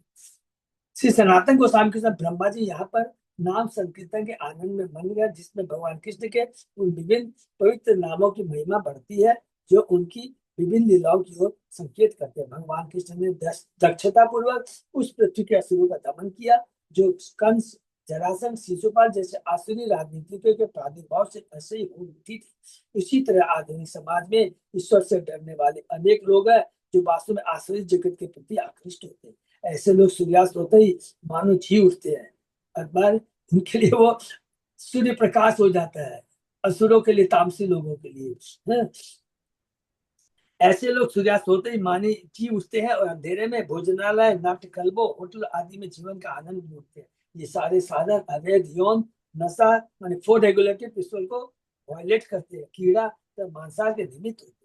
श्री सनातन गोस्वामी के साथ ब्रह्मा जी यहाँ पर नाम संकीर्तन के आनंद में मन गया, जिसमें भगवान कृष्ण के उन विभिन्न पवित्र नामों की महिमा बढ़ती है जो उनकी विभिन्न लीलाओं की ओर संकेत करते हैं। भगवान कृष्ण ने दक्षता पूर्वक उस पृथ्वी के असुरों का दमन किया जो कंस, जरासंध, शिशुपाल जैसे आसुरी राजनीतिकों के प्रादुर्भाव से ऐसे ही हो उठी थी। इसी तरह आधुनिक समाज में ईश्वर से डरने वाले अनेक लोग हैं जो वास्तव में आसुरी जगत के प्रति आकृष्ट होते हैं। ऐसे लोग सूर्यास्त होते ही मानो जी उठते हैं, अखबार उनके लिए वो सूर्य प्रकाश हो जाता है, असुरों के लिए, तामसी लोगों के लिए है? ऐसे लोग सूर्यास्त होते ही माने जी उठते हैं और अंधेरे में भोजनालय, नाट्य क्लबों, होटल आदि में जीवन का आनंद लूटते हैं। ये सारे साधन अवैध यौन नशा माने फॉर रेगुलेटेड पिस्तौल को वायलेट करते हैं, कीड़ा तो मांसाहार के निमित्त होते हैं।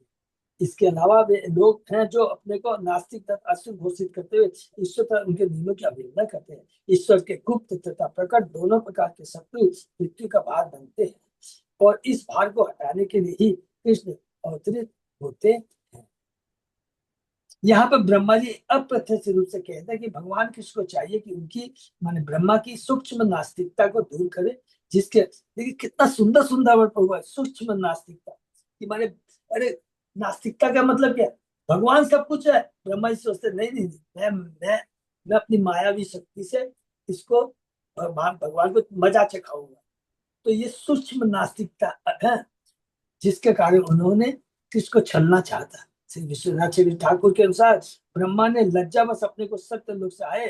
इसके अलावा वे लोग हैं जो अपने को नास्तिक तथा अशुभ घोषित करते हुए ईश्वर तथा उनके नियमों की अवहेलना करते हैं। ईश्वर के गुप्त तथा प्रकट दोनों प्रकार के शत्रु मृत्यु का भार बनते हैं और इस भार को हटाने के लिए ही कृष्ण अवतरित होते हैं। यहाँ पर ब्रह्मा जी अप्रत्यक्ष रूप से कहते हैं कि भगवान कृष्ण को चाहिए कि उनकी माने ब्रह्मा की सूक्ष्म नास्तिकता को दूर करे, जिसके देखिए कितना सुंदर सुंदर वर्ड हुआ है, सूक्ष्म नास्तिकता कि माने, अरे नास्तिकता का मतलब क्या है? भगवान सब कुछ है, ब्रह्मा जी सोचते नहीं नहीं नहीं, मैं अपनी मायावी शक्ति से इसको भगवान को मजा चखाऊंगा। तो ये सूक्ष्म नास्तिकता है जिसके कारण उन्होंने किसको छलना चाहता। श्री विश्वनाथ चरित्र ठाकुर के अनुसार ब्रह्मा ने लज्जावश अपने को सत्य लोक से आए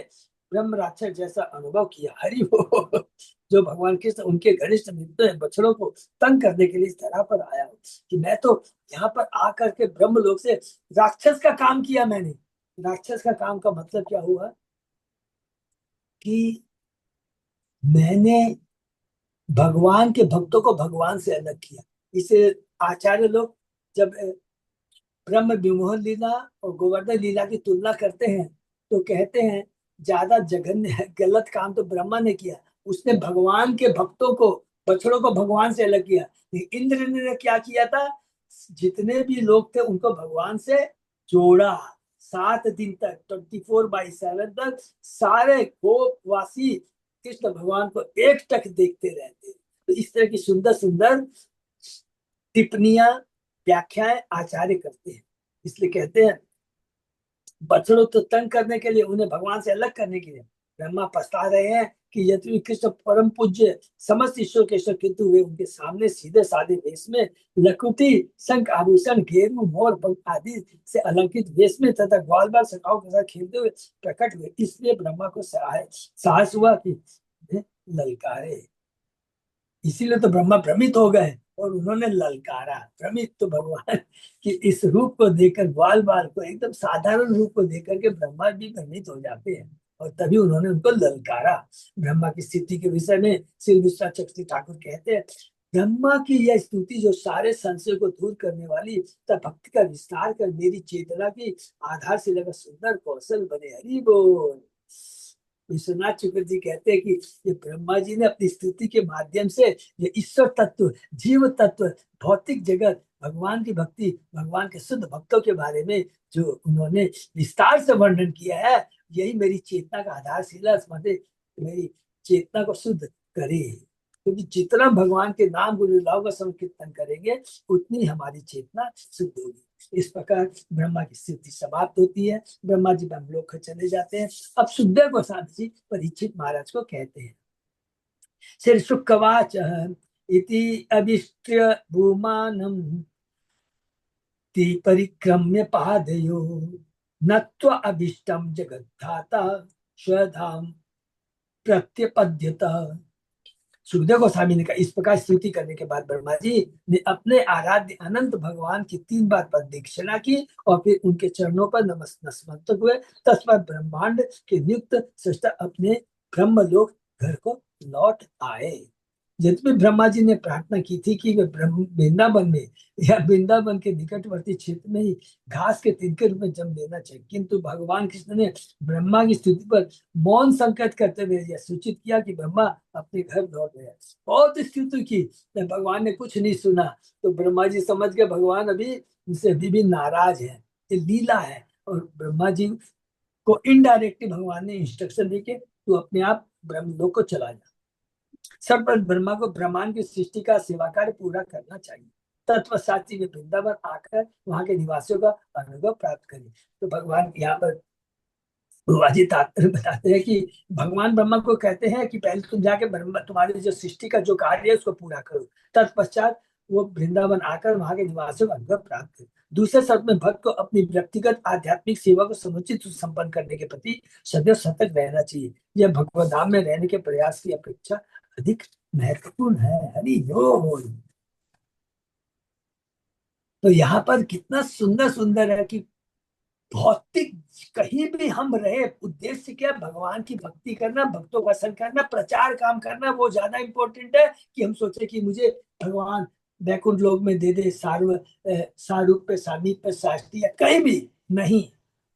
ब्रह्म राक्षस जैसा अनुभव किया। हरि हो। जो भगवान कृष्ण उनके घनिष्ठ मित्र हैं, बछड़ों को तंग करने के लिए इस तरह पर आया हो कि मैं तो यहाँ पर आकर के ब्रह्म लोक से राक्षस का काम किया। मैंने राक्षस का काम का मतलब क्या हुआ कि मैंने भगवान के भक्तों को भगवान से अलग किया। इसे आचार्य लोग जब ब्रह्म विमोहन लीला और गोवर्धन लीला की तुलना करते हैं तो कहते हैं ज्यादा जघन्य गलत काम तो ब्रह्मा ने किया, उसने भगवान के भक्तों को, बछड़ों को भगवान से अलग किया। इंद्र ने क्या किया था, जितने भी लोग थे उनको भगवान से जोड़ा। 7 दिन तक 24/7 तक सारे गोपवासी कृष्ण भगवान को एक टक देखते रहते। तो इस तरह की सुंदर सुंदर टिप्पणियां, व्याख्याएं आचार्य करते हैं। इसलिए कहते हैं बछड़ों तो तंग करने के लिए, उन्हें भगवान से अलग करने के लिए ब्रह्मा पछता रहे हैं कि यद्यपि कृष्ण परम पूज्य समस्त ईश्वर के ईश्वर, किंतु वे उनके सामने सीधे साधे वेश में लकुटी, शंख आभूषण, घेरू, मोर, पंख आदि से अलंकृत वेश में तथा ग्वाल बाल सखाओं के साथ खेलते हुए प्रकट हुए। इसलिए ब्रह्मा को साहस हुआ कि ललकारे। इसीलिए तो ब्रह्मा भ्रमित हो गए और उन्होंने ललकारा। भ्रमित तो भगवान कि इस रूप को देखकर, ग्वाल बाल को एकदम साधारण रूप को देखकर के ब्रह्मा भी भ्रमित हो जाते हैं और तभी उन्होंने उनको ललकारा। ब्रह्मा की स्थिति के विषय में श्री विश्वनाथ चक्रवर्ती ठाकुर कहते हैं ब्रह्मा की यह स्तुति जो सारे संशय को दूर करने वाली तथा भक्ति का विस्तार कर मेरी चेतना की आधारशिला का सुंदर कौशल बने। हरि बोल। विश्वनाथ चक्रवर्ती कहते हैं कि ये ब्रह्मा जी ने अपनी स्तुति के माध्यम से ये ईश्वर तत्व, जीव तत्व, भौतिक जगत, भगवान की भक्ति, भगवान के शुद्ध भक्तों के बारे में जो उन्होंने विस्तार से वर्णन किया है, यही मेरी चेतना का आधारशिला मेरी चेतना को शुद्ध करे। क्योंकि जितना भगवान के नाम गुरु लीलाओं का संकीर्तन करेंगे उतनी हमारी चेतना शुद्ध होगी। इस प्रकार ब्रह्मा की स्तुति समाप्त होती है, ब्रह्मा जी ब्रह्मलोक चले जाते हैं। अब सुखदेव गोस्वामी जी परीक्षित महाराज को कहते हैं, श्री शुकवाच इति अभिष्ट्य भूमानम ति परिक्रम्य पादयो नत्व अभिष्टम जगद्धाता स्वधाम प्रत्यपद्यत। सुखदेव गोस्वामी ने कहा, इस प्रकार स्तुति करने के बाद ब्रह्मा जी ने अपने आराध्य अनंत भगवान की 3 बार प्रदक्षिणा की और फिर उनके चरणों पर नतमस्तक हुए। तत्पश्चात ब्रह्मांड के नियुक्त सृष्टा अपने ब्रह्मलोक घर को लौट आए। यद्यपि ब्रह्मा जी ने प्रार्थना की थी कि वे वृंदावन में या वृंदावन के निकटवर्ती क्षेत्र में ही घास के तिनके रूप में जन्म लेना चाहिए, किंतु भगवान कृष्ण ने ब्रह्मा की स्तुति पर मौन संकेत करते हुए यह सूचित किया कि ब्रह्मा अपने घर लौट गया। बहुत स्तुति की, भगवान ने कुछ नहीं सुना, तो ब्रह्मा जी समझ गए भगवान अभी उनसे अभी भी नाराज है, ये लीला है। और ब्रह्मा जी को इनडायरेक्टली भगवान ने इंस्ट्रक्शन दी कि तू अपने आप ब्रह्मलोक को चला जा। सर्वप्रथम ब्रह्मा को ब्रह्मांड की सृष्टि का सेवा कार्य पूरा करना चाहिए। तत्पश्चात वे वृंदावन आकर वहां के निवासियों का अनुभव प्राप्त करें। तो भगवान यहाँ पर बुआजी तात्पर्य बताते हैं कि भगवान ब्रह्मा को कहते हैं कि पहले तुम जाके ब्रह्मा तुम्हारी जो सृष्टि का जो कार्य है उसको पूरा करो, तत्पश्चात वो वृंदावन आकर वहां के निवासियों का अनुभव प्राप्त करें। दूसरे शब्द में भक्त को अपनी व्यक्तिगत आध्यात्मिक सेवा को समुचित संपन्न करने के प्रति सदैव सतर्क रहना चाहिए। यह भगवत धाम में रहने के प्रयास की अपेक्षा अधिक महत्वपूर्ण है। हरि बोल। तो यहाँ पर कितना सुंदर सुंदर है कि भौतिक कहीं भी हम रहे, उद्देश्य क्या, भगवान की भक्ति करना, भक्तों का संग करना, प्रचार काम करना, वो ज्यादा इंपॉर्टेंट है कि हम सोचे कि मुझे भगवान बैकुंठ लोक में दे दे, सारूप पे सामीप पे शास्त्री, कहीं भी नहीं।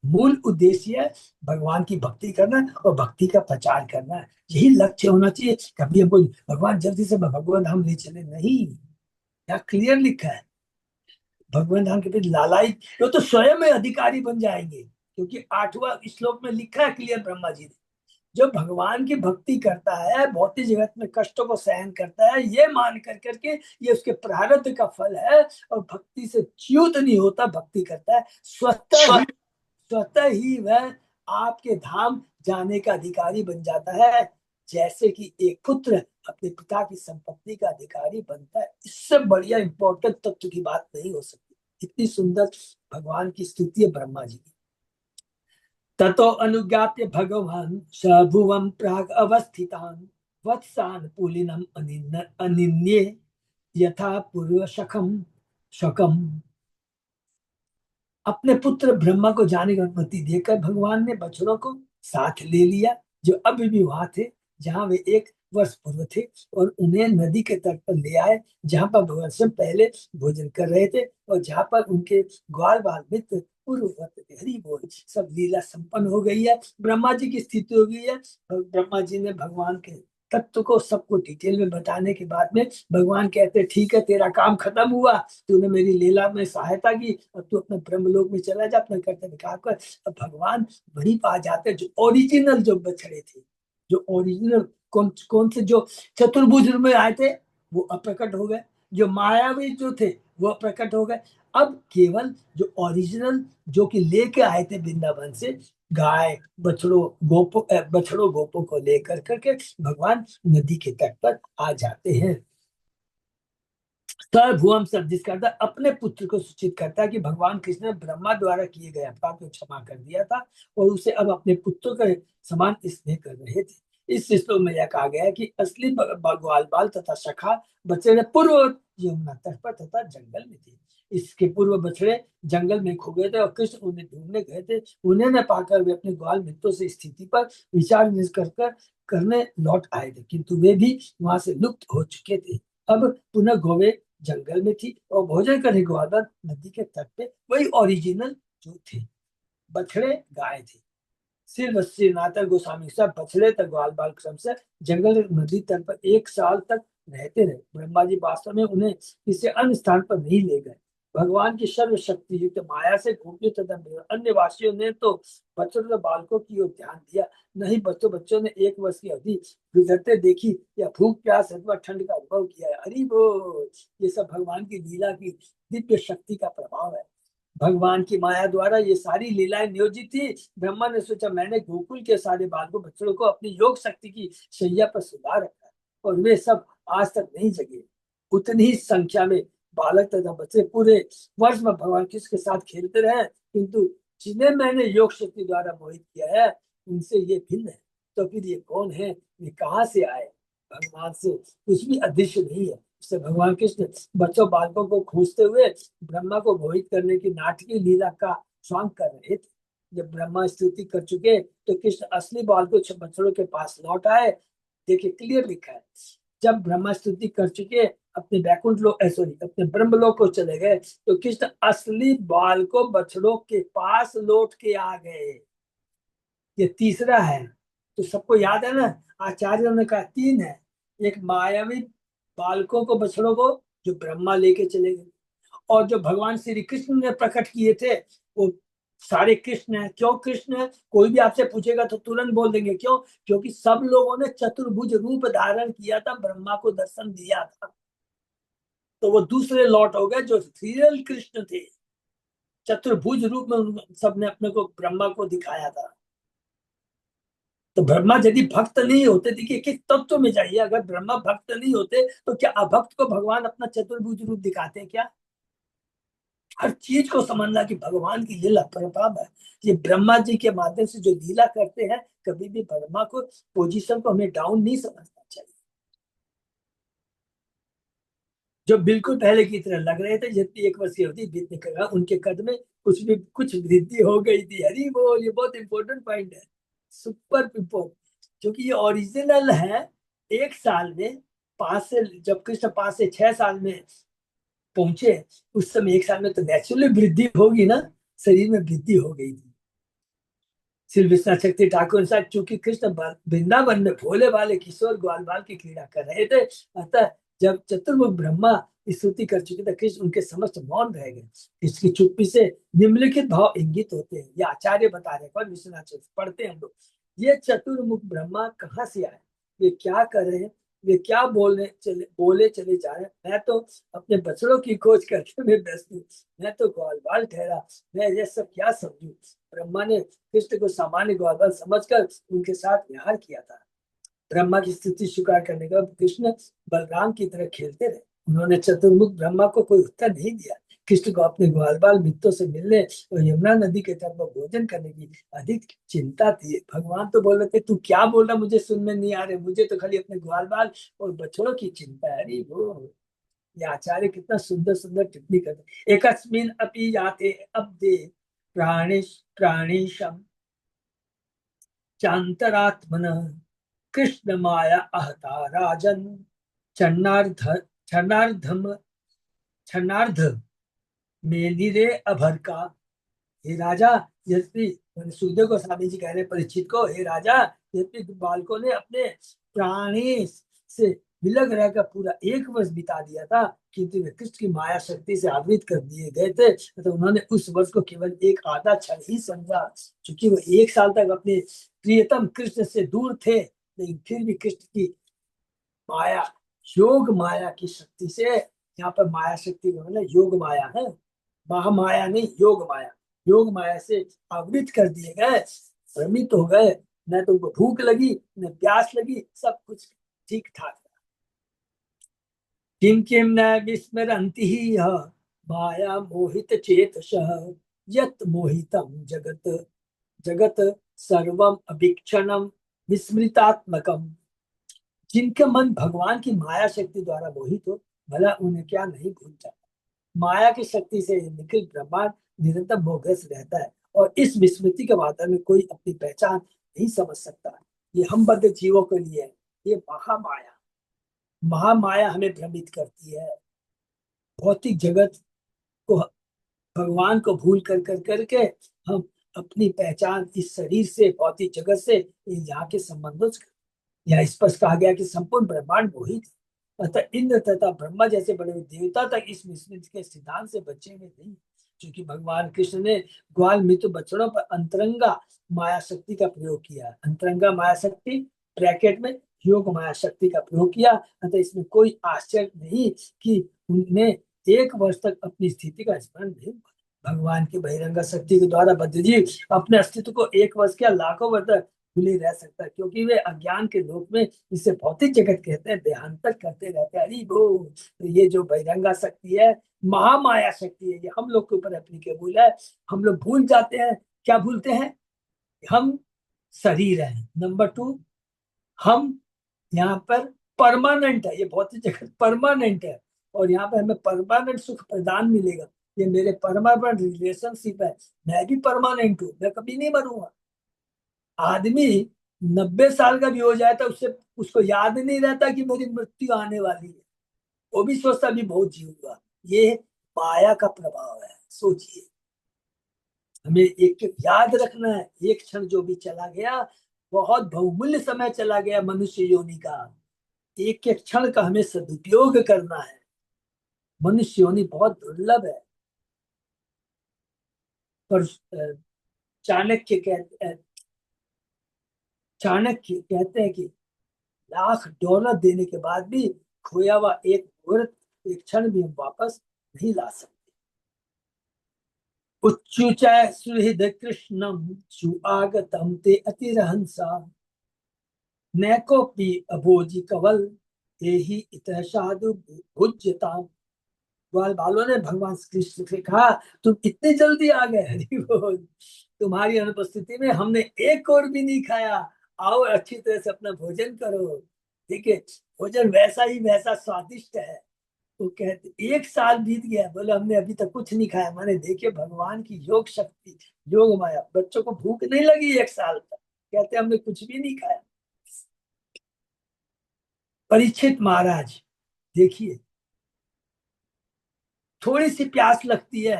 मूल उद्देश्य है भगवान की भक्ति करना और भक्ति का प्रचार करना, यही लक्ष्य होना चाहिए। कभी हमको भगवान जल्दी से भगवान धाम ले चले, नहीं। यहाँ क्लियर लिखा है भगवान धाम के प्रति लालाई वो तो स्वयं में अधिकारी बन जाएंगे, क्योंकि 8वां श्लोक में लिखा है क्लियर ब्रह्मा जी ने, जो भगवान की भक्ति करता है, भौतिक जगत में कष्टों को सहन करता है, ये मान कर करके ये उसके प्रारब्ध का फल है, और भक्ति से च्युत नहीं होता, भक्ति करता है, स्वतः ही वह आपके धाम जाने का अधिकारी बन जाता है, जैसे कि एक पुत्र अपने पिता की संपत्ति का अधिकारी बनता है। इससे बढ़िया इंपॉर्टेंट तत्व की बात नहीं हो सकती। इतनी सुंदर भगवान की स्तुति है ब्रह्मा जी की। ततो अनुज्ञाप्य भगवान सभुवं प्राग अवस्थितान वत्सान पुलिनम अनिन्ये यथा पूर्व शकम। अपने पुत्र ब्रह्मा को जाने की अनुमति देकर भगवान ने बछड़ों को साथ ले लिया, जो अभी भी वहां थे जहां वे 1 वर्ष पूर्व थे, और उन्हें नदी के तट पर ले आए, जहां पर भगवान से पहले भोजन कर रहे थे और जहां पर उनके ग्वाल बाल मित्र पूर्ववत थे। हरि बोल। सब लीला संपन्न हो गई है, ब्रह्मा जी की स्थिति हो गई है। ब्रह्मा जी ने भगवान के तत्व को सबको डिटेल में बताने के बाद में भगवान कहते ठीक है, तेरा काम खत्म हुआ, तूने मेरी लीला में सहायता की, अब तू अपने ब्रह्मलोक में चला जा, अपने कर्तव्य काम कर। अब भगवान वहीं पा जाते जो ओरिजिनल जो बछड़े थे, जो ओरिजिनल कौन से जो चतुर्भुज में आए थे वो अप्रकट हो गए, जो मायावी जो थे वो अप्रकट हो गए। अब केवल जो ओरिजिनल जो कि लेके आए थे वृंदावन से, गाय बछड़ों गोपों को लेकर करके भगवान नदी के तट पर आ जाते हैं। सर्वभुवम सब जिस करता अपने पुत्र को सूचित करता है कि भगवान कृष्ण ने ब्रह्मा द्वारा किए गए अपराध को क्षमा कर दिया था और उसे अब अपने पुत्रों के समान स्नेह कर रहे थे। इस श्लोक में यह कहा गया है कि असली ग्वाल बाल तथा सखा बछड़े पूर्व यमुना तट पर तथा जंगल में थे। इसके पूर्व बछड़े जंगल में खो गए थे और कृष्ण उन्हें ढूंढने गए थे। उन्हें न पाकर वे अपने ग्वाल मित्रों से स्थिति पर विचार विमर्श करने लौट आए थे, किंतु वे भी वहां से लुप्त हो चुके थे। अब पुनः गौवे जंगल में थी और भोजन करने के बाद नदी के तट पे वही ओरिजिनल जो थे बछड़े गाय थे। सिर्फ श्रीनाथन गोस्वामी सब बछड़े तक ग्वाल बाल क्रम से जंगल नदी तट पर 1 साल तक रहते रहे। ब्रह्मा जी वास्तव में उन्हें किसी अन्य स्थान पर नहीं ले गए। भगवान की सर्वशक्ति युक्त माया से गोपियों तथा अन्य वासियों ने तो बच्चों तथा बालकों की ओर ध्यान दिया, नहीं बच्चों ने 1 वर्ष की अवधि गुजरते देखी या भूख प्यास अथवा ठंड का अनुभव किया है। हरि बोल। ये सब भगवान की लीला की दिव्य शक्ति का प्रभाव है। भगवान की माया द्वारा ये सारी लीलाएं नियोजित थी। ब्रह्मा ने सोचा मैंने गोकुल के सारे बालकों बच्चों को अपनी योग शक्ति की शैया पर सुधार रखा है और वे सब आज तक नहीं जगे। उतनी ही संख्या में बालक तथा बच्चे पूरे वर्ष में भगवान कृष्ण के साथ खेलते रहे, किंतु जिन्हें मैंने योग शक्ति द्वारा मोहित किया है उनसे ये भिन्न है। तो फिर ये कौन है, ये कहाँ से आए? भगवान से कुछ भी अदृश्य नहीं है। इससे भगवान कृष्ण बच्चों बालकों को खोजते हुए ब्रह्मा को मोहित करने की नाटकीय लीला का स्वांग कर रहे थे। जब ब्रह्मा स्तुति कर चुके तो कृष्ण असली बालकों बच्चों के पास लौट आए। देखिए क्लियर लिखा है, जब ब्रह्मा स्तुति कर चुके अपने बैकुंठ लोक अपने ब्रह्मलोक को चले गए तो कृष्ण असली बालकों बछड़ों के पास लौट के आ गए। ये तीसरा है। तो सबको याद है ना, आचार्यों ने कहा 3 है। एक मायावी बालकों को बछड़ों को जो ब्रह्मा लेके चले गए, और जो भगवान श्री कृष्ण ने प्रकट किए थे वो सारे कृष्ण है। क्यों कृष्ण है? कोई भी आपसे पूछेगा तो तुरंत बोल देंगे क्यों, क्योंकि सब लोगों ने चतुर्भुज रूप धारण किया था, ब्रह्मा को दर्शन दिया था। तो वो दूसरे लॉट हो गए जो रियल कृष्ण थे। चतुर्भुज रूप में सबने अपने को ब्रह्मा को दिखाया था। तो ब्रह्मा यदि भक्त नहीं होते, देखिए किस तत्व में जाइए, अगर ब्रह्मा भक्त नहीं होते तो क्या अभक्त को भगवान अपना चतुर्भुज रूप दिखाते हैं क्या? हर चीज को समझना कि भगवान की लीला प्रभाव है। ये ब्रह्मा जी के माध्यम से जो लीला करते हैं, कभी भी ब्रह्मा को पोजीशन को हमें डाउन नहीं समझना चाहिए। जो बिल्कुल पहले की तरह लग रहे थे, जितनी 1 वर्ष की अवधि बीतने के बाद उनके कद में कुछ वृद्धि हो गई थी। हरी बोल। ये बहुत इंपॉर्टेंट पॉइंट है, सुपर इंपॉर्टेंट, क्योंकि ये ओरिजिनल है। 1 साल में 5 से, जब कृष्ण 5 से 6 साल में पहुंचे, उस समय 1 साल में तो नेचुरली वृद्धि होगी ना, शरीर में वृद्धि हो गई थी। श्री विश्वनाथ शक्ति ठाकुर साहब, चूंकि कृष्ण वृंदावन में भोले वाले किशोर ग्वाल बाल की क्रीड़ा कर रहे थे, अतः जब चतुर्मुख ब्रह्मा स्तुति कर चुके थे, कृष्ण उनके समस्त मौन रह गए। इसकी चुप्पी से निम्नलिखित भाव इंगित होते हैं। ये आचार्य बता रहे हैं, विश्वनाथ पढ़ते हैं हम लोग। ये चतुर्मुख ब्रह्मा कहाँ से आए, ये क्या कर रहे हैं, ये क्या बोले चले जा रहे हैं। मैं तो अपने बछड़ों की खोज करके मैं व्यस्त हूँ, मैं तो ग्वाल बाल ठहरा, मैं ये सब क्या समझू। ब्रह्मा ने कृष्ण को सामान्य ग्वाल बाल समझकर उनके साथ व्यवहार किया था। ब्रह्मा की स्थिति स्वीकार करने के बाद कृष्ण बलराम की तरह खेलते रहे। उन्होंने चतुर्मुख ब्रह्मा को कोई उत्तर नहीं दिया। कृष्ण को अपने ग्वाल बाल मित्रों से मिलने और यमुना नदी के तट पर भोजन करने की अधिक चिंता थी। भगवान तो बोल रहे थे, तू क्या बोल रहा, मुझे सुन में नहीं आ रहे, मुझे तो खाली अपने ग्वाल बाल और बछड़ों की चिंता है। अरे वो ये आचार्य कितना सुंदर सुंदर टिप्पणी करते। एकस्मिन अपि याते अब्दे प्राणीशम चांतरात्मन कृष्ण माया अहता राजन क्षणार्ध क्षणार्धम क्षणार्ध मेलिरे अभर का। हे राजा, यद्यपि सुखदेव गोस्वामी जी कह रहे परीक्षित को, हे राजा, यद्यपि बालकों ने अपने प्राणी से विलग रहकर पूरा 1 वर्ष बिता दिया था, किंतु वे कृष्ण की माया शक्ति से आवृत कर दिए गए थे, तो उन्होंने उस वर्ष को केवल एक आधा क्षण ही समझा। क्योंकि वो 1 साल तक अपने प्रियतम कृष्ण से दूर थे, लेकिन फिर भी कृष्ण की माया, योग माया की शक्ति से, यहाँ पर माया शक्ति मतलब योग माया है, महामाया नहीं, योग माया, योग माया से आवृत कर दिए गए, भ्रमित हो गए। न तो उनको भूख लगी, न प्यास लगी, सब कुछ ठीक ठाक। किम किम न विस्मरन्ति यः माया मोहित चेतसः यत् मोहितं जगत जगत सर्वम अभीक्षणम विस्मृतात्मकम। जिनका मन भगवान की माया शक्ति द्वारा मोहित हो, भला उन्हें क्या नहीं भूल जाता। माया की शक्ति से निखिल ब्रह्मांड निरंतर मोहग्रस्त रहता है, और इस विस्मृति के वातावरण में कोई अपनी पहचान नहीं समझ सकता। ये हम बद्ध जीवों के लिए है। ये महामाया, महामाया हमें भ्रमित करती है। भौतिक जगत को, भगवान को भूल कर करके हम अपनी पहचान इस शरीर से, भौतिक जगत से, यहाँ के संबंधों से। यहाँ स्पष्ट कहा गया कि संपूर्ण ब्रह्मांड मोहित है। अतः इंद्र तथा ब्रह्मा जैसे बड़े देवता तक इस मिश्रित के सिद्धांत से बचेंगे नहीं, क्योंकि भगवान कृष्ण ने ग्वाल मृत्यु बच्चों पर अंतरंगा माया शक्ति का प्रयोग किया। अंतरंगा माया शक्ति ब्रैकेट में योग माया शक्ति का प्रयोग किया। अतः इसमें कोई आश्चर्य नहीं कि उन्हें 1 वर्ष तक अपनी स्थिति का स्मरण नहीं हुआ। भगवान की बहिरंगा शक्ति के द्वारा बद्धजीव अपने अस्तित्व को 1 वर्ष क्या लाखों वर्ष तक भूले रह सकता है, क्योंकि वे अज्ञान के लोक में, इसे भौतिक जगत कहते हैं, देहांतर करते रहते हैं। अरे वो तो ये जो बहिरंगा शक्ति है, महामाया शक्ति है, ये हम लोग के ऊपर एप्लीकेबल है। हम लोग भूल जाते हैं। क्या भूलते हैं? हम शरीर है। नंबर 2, हम यहाँ पर परमानेंट है। ये भौतिक जगत परमानेंट है और यहाँ पर हमें परमानेंट सुख प्रदान मिलेगा। ये मेरे परमानेंट रिलेशनशिप है। मैं भी परमानेंट हूँ, मैं कभी नहीं मरूंगा। आदमी 90 साल का भी हो जाए तो उसको याद नहीं रहता कि मेरी मृत्यु आने वाली है। वो भी सोचता भी बहुत जीऊंगा। ये माया का प्रभाव है। सोचिए, हमें एक एक याद रखना है, एक क्षण जो भी चला गया, बहुत बहुमूल्य समय चला गया मनुष्य योनि का। एक एक क्षण का हमें सदुपयोग करना है। मनुष्य योनि बहुत दुर्लभ है। पर चाणक्य कहते हैं कि $1,00,000 देने के बाद भी खोया हुआ एक मुहूर्त, एक क्षण भी हम वापस नहीं ला सकते। उच्चुचाय सुहृद कृष्णम सुआगतम ते अतिरहंसा नैकोपि अभोजि कवल एहि इत साधु भुज्यताम। ग्वाल बालों ने भगवान कृष्ण से कहा, तुम इतनी जल्दी आ गए, हरि बोल। तुम्हारी अनुपस्थिति में हमने एक और भी नहीं खाया। आओ अच्छी तरह से अपना भोजन करो। ठीक है, भोजन वैसा ही वैसा स्वादिष्ट है। तो कहते 1 साल बीत गया, बोले हमने अभी तक कुछ नहीं खाया। माने देखिए भगवान की योग शक्ति, योग माया। बच्चों को भूख नहीं लगी 1 साल तक, कहते हमने कुछ भी नहीं खाया। परीक्षित महाराज देखिए, थोड़ी सी प्यास लगती है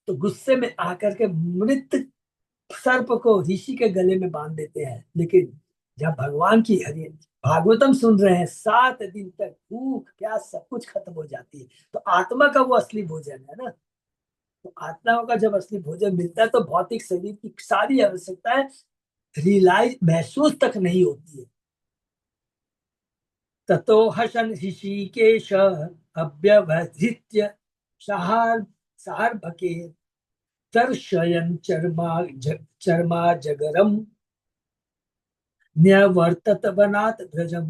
तो गुस्से में आकर के मृत सर्प को ऋषि के गले में बांध देते हैं। लेकिन जब भगवान की हरि भागवतम सुन रहे हैं, 7 दिन तक भूख प्यास सब कुछ खत्म हो जाती है। तो आत्मा का वो असली भोजन है ना। तो आत्माओं का जब असली भोजन मिलता है तो भौतिक शरीर की सारी आवश्यकताएं रियलाइज महसूस तक नहीं होती है। ततो हसन ऋषिकेश अव्यवधृत्य सहार सार्भके दर्शयन् चर्मा जगरम न्यवर्तत वनात् भ्रजम।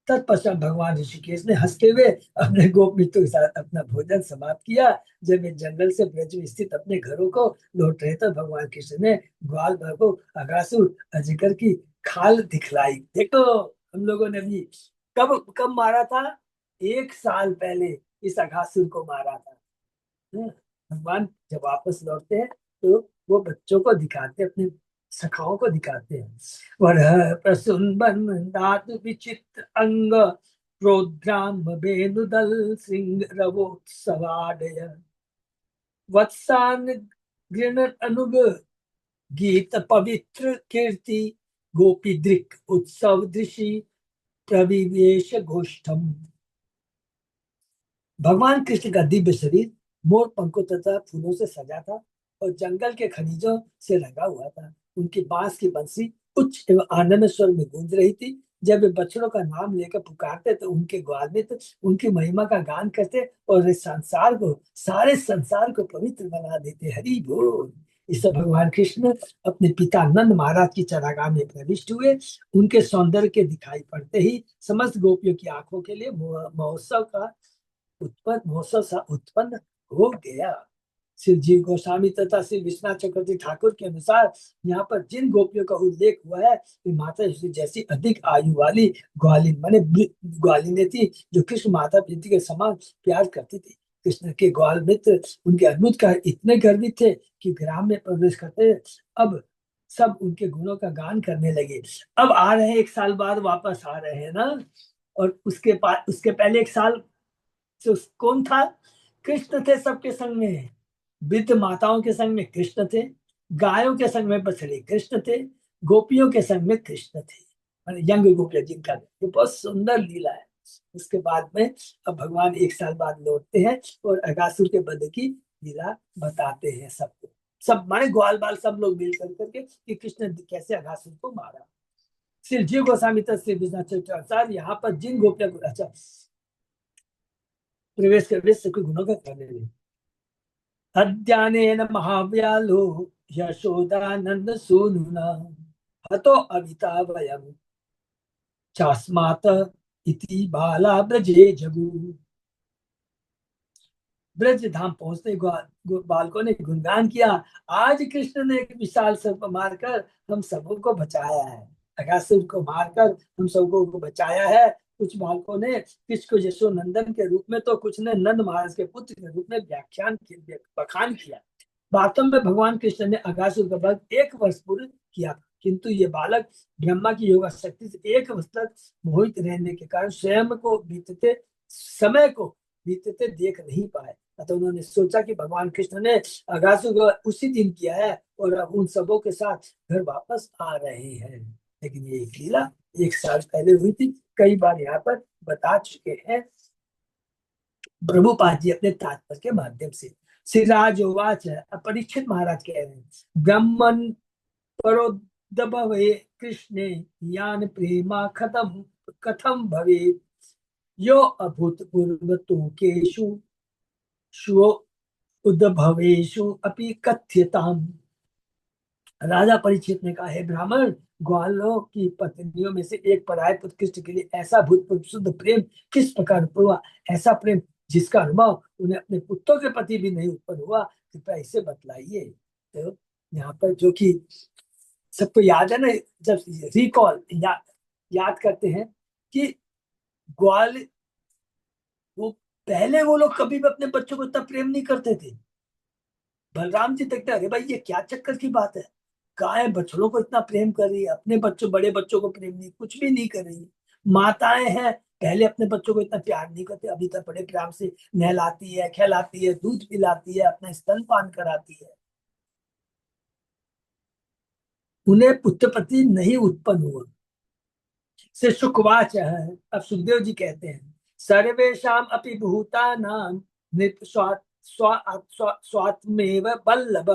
तत्पश्चात भगवान ऋषिकेश ने हंसते हुए अपने गोप मित्रों के साथ अपना भोजन समाप्त किया। जब वे जंगल से ब्रज में स्थित अपने घरों को लौट रहे थे, भगवान कृष्ण ने ग्वाल बाल को अगासुर अजगर की खाल दिखलाई। देखो, हम लोगों ने भी कब कब मारा था? 1 साल पहले इस अगासुर को मारा था। भगवान जब वापस लौटते हैं तो वो बच्चों को दिखाते, अपने सखाओं को दिखाते हैं। वरह प्रसुन धातु विचित्र अंग प्रोद्राम वेणुदल सिंह रवोत्सवाडय वत्सान गृण अनुग गीत पवित्र कीर्ति गोपी दृक उत्सव दृषि प्रविवेश गोष्ठम। भगवान कृष्ण का दिव्य शरीर मोर पंखों तथा फूलों से सजा था और जंगल के खनिजों से लगा हुआ था। उनकी बांस की बंसी उच्च एवं आनंद स्वर में गूंज रही थी। जब वे बछड़ों का नाम लेकर पुकारते तो उनके ग्वाल में तो उनकी महिमा का गान करते और इस संसार को, सारे संसार को पवित्र बना देते। हरि बोल। इस भगवान कृष्ण अपने पिता नंद महाराज की चरागाह में प्रविष्ट हुए। उनके सौंदर्य के दिखाई पड़ते ही समस्त गोपियों की आंखों के लिए महोत्सव का उत्पन्न हो गया। श्री जीव गोस्वामी तथा श्री विश्वनाथ चक्रवर्ती ठाकुर के अनुसार यहाँ पर जिन गोपियों का उल्लेख हुआ है, वे माता श्री जैसी अधिक आयु वाली ग्वालिन माने ग्वालिने थी, जो कृष्ण माता प्रीति के समान प्यार करती थी। कृष्ण के ग्वाल मित्र उनके अद्भुत का इतने गर्वित थे कि ग्राम में प्रवेश करते अब सब उनके गुणों का गान करने लगे। अब आ रहे हैं, 1 साल बाद वापस आ रहे हैं ना। और उसके पहले 1 साल कौन था? कृष्ण थे सबके संग में। वृद्ध माताओं के संग में कृष्ण थे, गायों के संग में बछड़े कृष्ण थे, गोपियों के संग में कृष्ण थे, माने यंग गोपियां जिनका, ये बहुत सुंदर लीला है। उसके बाद में अब भगवान 1 साल बाद लौटते हैं और अगासुर के वध की लीला बताते हैं सबको। सब माने ग्वाल बाल सब लोग मिल करके कि कृष्ण ने कैसे अगासुर को मारा। श्री जीव गोस्वामी तत्व विश्वनाथ यहाँ पर जिन गोपियों को अच्छा प्रवेश कर सभी गुणों का करने लगे। अद्यानेन महाव्यालो यशोदानंद सूनुना हतो अविता वयम चास्मात इति बाला ब्रजे जगु। ब्रज धाम पहुंचते बालकों ने गुणगान किया, आज कृष्ण ने एक विशाल सर्प मारकर हम सबों को बचाया है, अगासुर को मारकर हम सबको को बचाया है। कुछ बालकों ने कृष्ण को यशोनंदन के रूप में तो कुछ ने नंद महाराज के पुत्र के रूप में बखान किया। वास्तव में भगवान कृष्ण ने अगासुर का वध 1 वर्ष पूर्व किया, किंतु ये बालक ब्रह्मा की योगा शक्ति से 1 वर्ष तक मोहित रहने के कारण स्वयं को बीतते समय को बीतते देख नहीं पाए। अतः उन्होंने सोचा कि भगवान कृष्ण ने अगासुर को उसी दिन किया है और अब उन सबों के साथ घर वापस आ रहे हैं। लेकिन ये लीला 1 साल पहले हुई थी, कई बार यहाँ पर बता चुके हैं प्रभुपाद जी अपने तात्पर्य के माध्यम से। श्री राजोवाच, परीक्षित महाराज कह रहे हैं, ब्रह्मन परोदभवे कृष्णे यान प्रेमा खतम कथम भवे यो अभूतपूर्व केशु शो उद्भवेशु अपि कथ्यताम। राजा परीक्षित ने कहा, है ब्राह्मण, ग्वालों की पत्नियों में से एक पराय उत्कृष्ट के लिए ऐसा भूतपूर्व शुद्ध प्रेम किस प्रकार हुआ, ऐसा प्रेम जिसका अनुभव उन्हें अपने पुत्रों के प्रति भी नहीं उत्पन्न हुआ, कृपया इसे बतलाइए। तो यहाँ पर जो कि सबको याद है ना, जब रिकॉल याद करते हैं कि ग्वाल वो पहले वो लोग कभी भी अपने बच्चों को इतना प्रेम नहीं करते थे। बलराम जी देखते, अरे भाई ये क्या चक्कर की बात है, गाय बछड़ों को इतना प्रेम कर रही है, अपने बच्चों बड़े बच्चों को प्रेम नहीं, कुछ भी नहीं कर रही। माताएं हैं पहले अपने बच्चों को इतना प्यार नहीं करते, अभी तक बड़े प्यार से नहलाती है, खिलाती है, दूध पिलाती है, अपना स्तनपान कराती है। उन्हें पुत्र प्रति नहीं उत्पन्न हुआ। से सुखवाच है, अब सुखदेव जी कहते हैं, सर्वेशम अपि भूतानां नित स्वात्मेव बल्लभ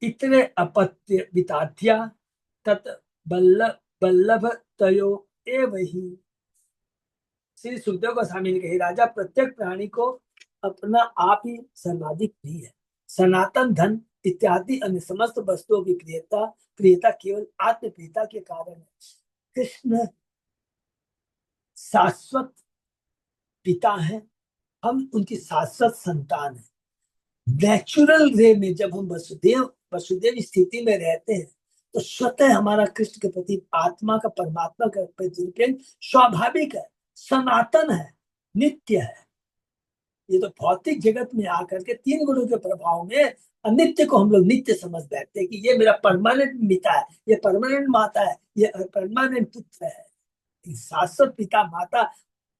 इतने अपत्य विताध्या तत् बल्लभ तयो एव ही। श्री सुखदेव गोस्वामी ने कही, राजा प्रत्येक प्राणी को अपना आप ही सर्वाधिक प्रिय है। सनातन धन इत्यादि अन्य समस्त वस्तुओं की प्रियता प्रियता केवल आत्म प्रियता के कारण है। कृष्ण शाश्वत पिता है, हम उनकी शाश्वत संतान है। नेचुरल वे में जब हम वसुदेव स्थिति में रहते हैं तो स्वतः हमारा कृष्ण के प्रति आत्मा का परमात्मा का प्रति प्रेम स्वाभाविक है, सनातन है, नित्य है। ये तो भौतिक जगत में आकर के 3 गुणों के प्रभाव में अनित्य को हम लोग नित्य समझ बैठते हैं कि ये मेरा परमानेंट पिता है, ये परमानेंट माता है, ये परमानेंट पुत्र है। शाश्वत पिता माता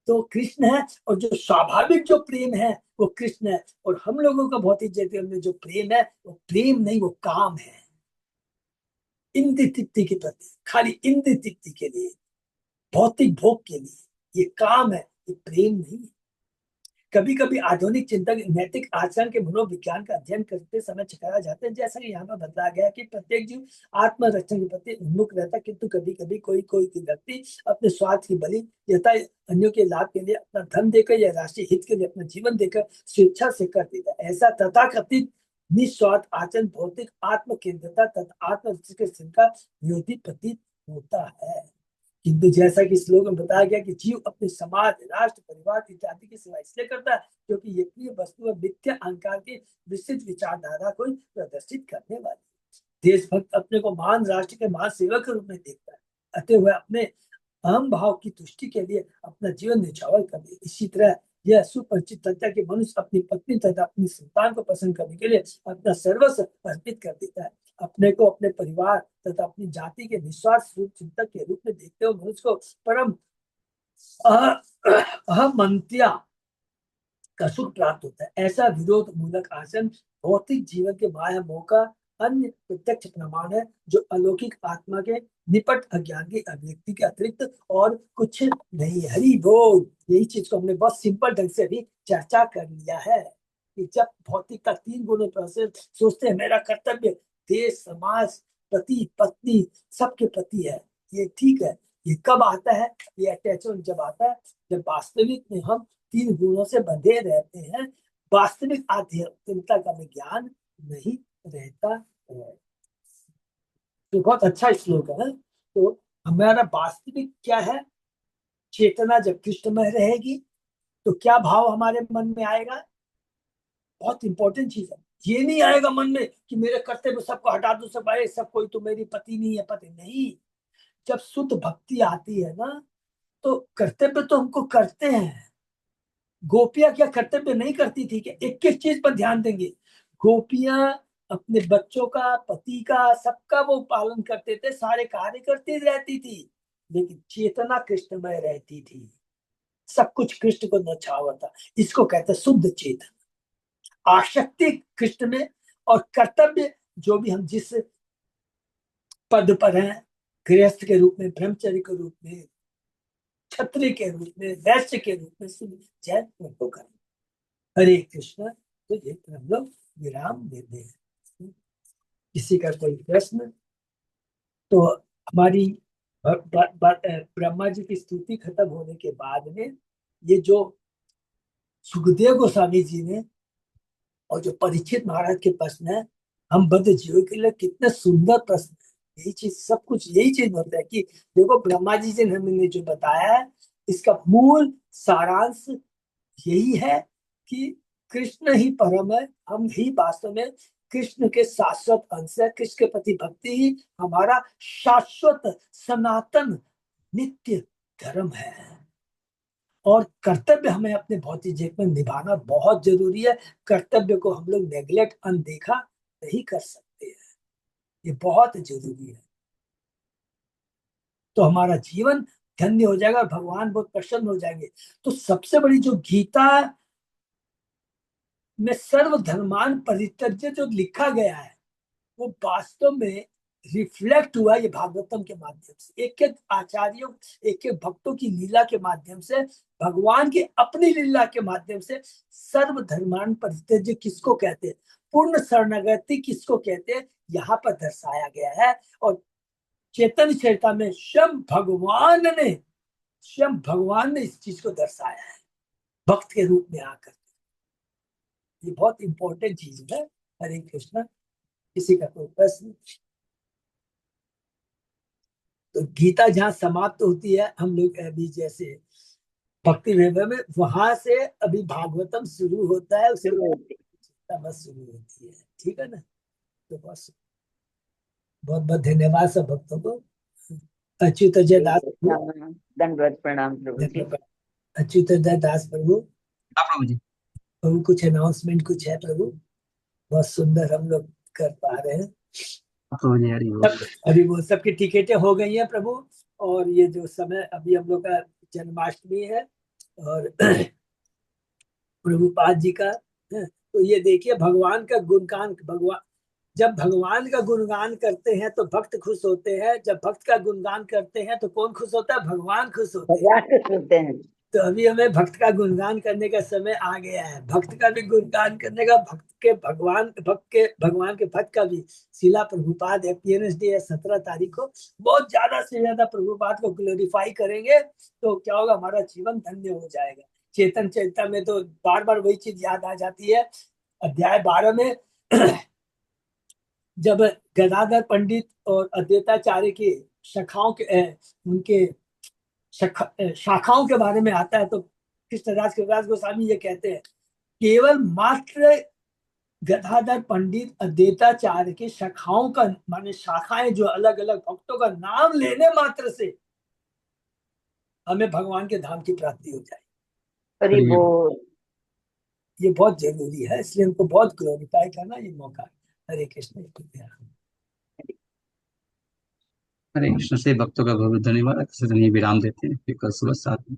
तो कृष्ण है, और जो स्वाभाविक जो प्रेम है वो कृष्ण है। और हम लोगों का भौतिक जगत में जो प्रेम है वो प्रेम नहीं, वो काम है, इंद्र तृप्ति के प्रति, खाली इंद्र तृप्ति के लिए, भौतिक भोग के लिए। ये काम है, ये प्रेम नहीं है। कभी कभी आधुनिक चिंतक नैतिक आचरण के मनोविज्ञान का अध्ययन करते समय चकरा जाते हैं, जैसा कि यहाँ पर बतलाया गया कि प्रत्येक जीव आत्मरक्षण के प्रति उन्मुख रहता है, किंतु कभी कभी कोई कोई व्यक्ति अपने स्वार्थ की बलि यथा अन्यों के लाभ के लिए अपना धन देकर या राष्ट्रीय हित के लिए अपना जीवन देकर स्वेच्छा से कर देता है। ऐसा तथाकथित निस्वार्थ आचरण भौतिक आत्म केंद्रता तथा आत्म के का विरोधी प्रतीत होता है। किंतु जैसा कि श्लोक में बताया गया कि जीव अपने समाज, राष्ट्र, परिवार इत्यादि की सेवा इसलिए करता है क्योंकि ये प्रिय वस्तु और मिथ्या अहंकार की विस्तृत विचारधारा को प्रदर्शित करने वाली। देशभक्त अपने को महान राष्ट्र के महान सेवक के रूप में देखता है, अतः वह अपने अहम भाव की तुष्टि के लिए अपना जीवन निछावर कर दे। इसी तरह यह सुपरिचित तथ्य कि मनुष्य अपनी पत्नी तथा अपनी संतान को पसंद करने के लिए अपना सर्वस्व अर्पित कर देता है। अपने को अपने परिवार तथा अपनी जाति के निस्वार्थ चिंतक के रूप में देखते हुए मनुष्य को परम अहमंत्या का सुख प्राप्त होता है। ऐसा विरोध मूलक आसन भौतिक जीवन के बाह्य मोह का अन्य प्रत्यक्ष प्रमाण है, जो अलौकिक आत्मा के निपट अज्ञान की अभिव्यक्ति के अतिरिक्त और कुछ नहीं है। हरि बोल। यही चीज को हमने बहुत सिंपल ढंग से भी चर्चा कर लिया है कि जब भौतिक का 3 गुणों पर से सोचते हैं मेरा कर्तव्य देश समाज पति पत्नी सबके प्रति है, ये ठीक है। ये कब आता है? ये अटैचमेंट जब आता है, जब वास्तविक में हम 3 गुणों से बंधे रहते हैं, वास्तविक आध्यात्मिकता का ज्ञान नहीं रहता है। तो बहुत अच्छा श्लोक है। तो हमारा वास्तविक क्या है? चेतना जब कृष्णमय रहेगी तो क्या भाव हमारे मन में आएगा? बहुत इंपॉर्टेंट चीज है। ये नहीं आएगा मन में कि मेरे कर्तव्य सबको हटा दो, सब आए, सब कोई तो मेरी पति नहीं है, पति नहीं। जब शुद्ध भक्ति आती है ना, तो कर्तव्य तो हमको करते हैं। गोपियां क्या कर्तव्य नहीं करती थी? कि एक एक चीज पर ध्यान देंगे। गोपियां अपने बच्चों का पति का सबका वो पालन करते थे, सारे कार्य करती रहती थी, लेकिन चेतना कृष्णमय रहती थी, सब कुछ कृष्ण को नछावर था। इसको कहते हैं शुद्ध चेतन। आसक्ति कृष्ण में और कर्तव्य जो भी हम जिस पद पर हैं, गृहस्थ के रूप में, ब्रह्मचर्य के रूप में, क्षत्रिय के रूप में, वैश्य के रूप में, जय उनको करें। हरे कृष्ण। तो ये हम लोग विराम देते हैं। किसी का कोई प्रश्न? तो हमारी ब्रह्मा जी की स्तुति खत्म होने के बाद में ये जो सुखदेव गोस्वामी जी ने और जो परीक्षित महाराज के प्रश्न है, हम बद्ध जीवों के लिए कितने सुंदर प्रश्न है। यही चीज, सब कुछ यही चीज होता है कि देखो ब्रह्मा जी ने हमें जो बताया है, इसका मूल सारांश यही है कि कृष्ण ही परम है, हम ही वास्तव में कृष्ण के शाश्वत अंश है। कृष्ण के प्रति भक्ति ही हमारा शाश्वत सनातन नित्य धर्म है। और कर्तव्य हमें अपने भौतिक जीवन में निभाना बहुत जरूरी है। कर्तव्य को हम लोग नेग्लेक्ट, अनदेखा नहीं कर सकते हैं, ये बहुत जरूरी है। तो हमारा जीवन धन्य हो जाएगा और भगवान बहुत प्रसन्न हो जाएंगे। तो सबसे बड़ी जो गीता में सर्वधर्मान परित्यज्य जो लिखा गया है, वो वास्तव में रिफ्लेक्ट हुआ ये भागवतम के माध्यम से। एक एक आचार्यों, एक एक भक्तों की लीला के माध्यम से, भगवान की अपनी लीला के माध्यम से सर्वधर्मान परित्यज्य किसको कहते हैं, पूर्ण शरणागति किसको कहते हैं, यहाँ पर दर्शाया गया है। और चेतन चेता में स्वयं भगवान ने इस चीज को दर्शाया है भक्त के रूप में आकर। ये बहुत इंपॉर्टेंट चीज है। हरे कृष्ण। किसी का कोई प्रश्न? तो गीता जहाँ समाप्त होती है, हम लोग अभी जैसे भक्ति वैभव में, वहां से अभी भागवतम शुरू होता है, उसके बाद बस शुरू होती है। ठीक है ना? तो बस बहुत बहुत धन्यवाद सब भक्तों को। अच्युत जय दास प्रभु। दंडवत प्रणाम प्रभु जी। अच्युत जय दास प्रभु। हाँ प्रभु जी। प्रभु कुछ अनाउंसमेंट कुछ है प्रभु? बहुत सुंदर हम लोग कर पा रहे हैं। प्रभु जी हरि बोल। अभी वो सबकी टिकटें हो गई हैं प्रभु। और ये जो समय अभी हम लोग का जन्माष्टमी है और प्रभुपाद जी का है, तो ये देखिए भगवान का गुणगान, भगवान जब भगवान का गुणगान करते हैं तो भक्त खुश होते हैं, जब भक्त का गुणगान करते हैं तो कौन खुश होता है? भगवान खुश होते हैं। भगवान खुश होते हैं। तो अभी हमें भक्त का गुणगान करने का समय आ गया है। भक्त का भी गुणगान करने का, भगवान के भक्त का भी। शिला प्रभुपाद अपीयरेंस डे है 17 तारीख को। बहुत ज्यादा से ज्यादा प्रभुपाद को ग्लोरीफाई करेंगे तो क्या होगा, हमारा जीवन धन्य हो जाएगा। चेतन चेतना में तो बार बार वही चीज याद आ जाती है। अध्याय 12 में जब गदाधर पंडित और अद्वैताचार्य की शाखाओं के उनके शाखाओं के बारे में आता है, तो कृष्णदास कविराज गोस्वामी ये कहते हैं, केवल मात्र गदाधर पंडित अद्वैताचार्य की शाखाओं का, माने शाखाएं जो अलग अलग भक्तों का नाम लेने मात्र से हमें भगवान के धाम की प्राप्ति हो जाए। हरि बोल। ये बहुत जरूरी है, इसलिए हमको बहुत ग्लोरीफाई करना ये मौका है। हरे कृष्ण। हरे कृष्ण से भक्तों का बहुत धन्यवाद। विराम देते हैं। फिर कल सुबह 7 बजे।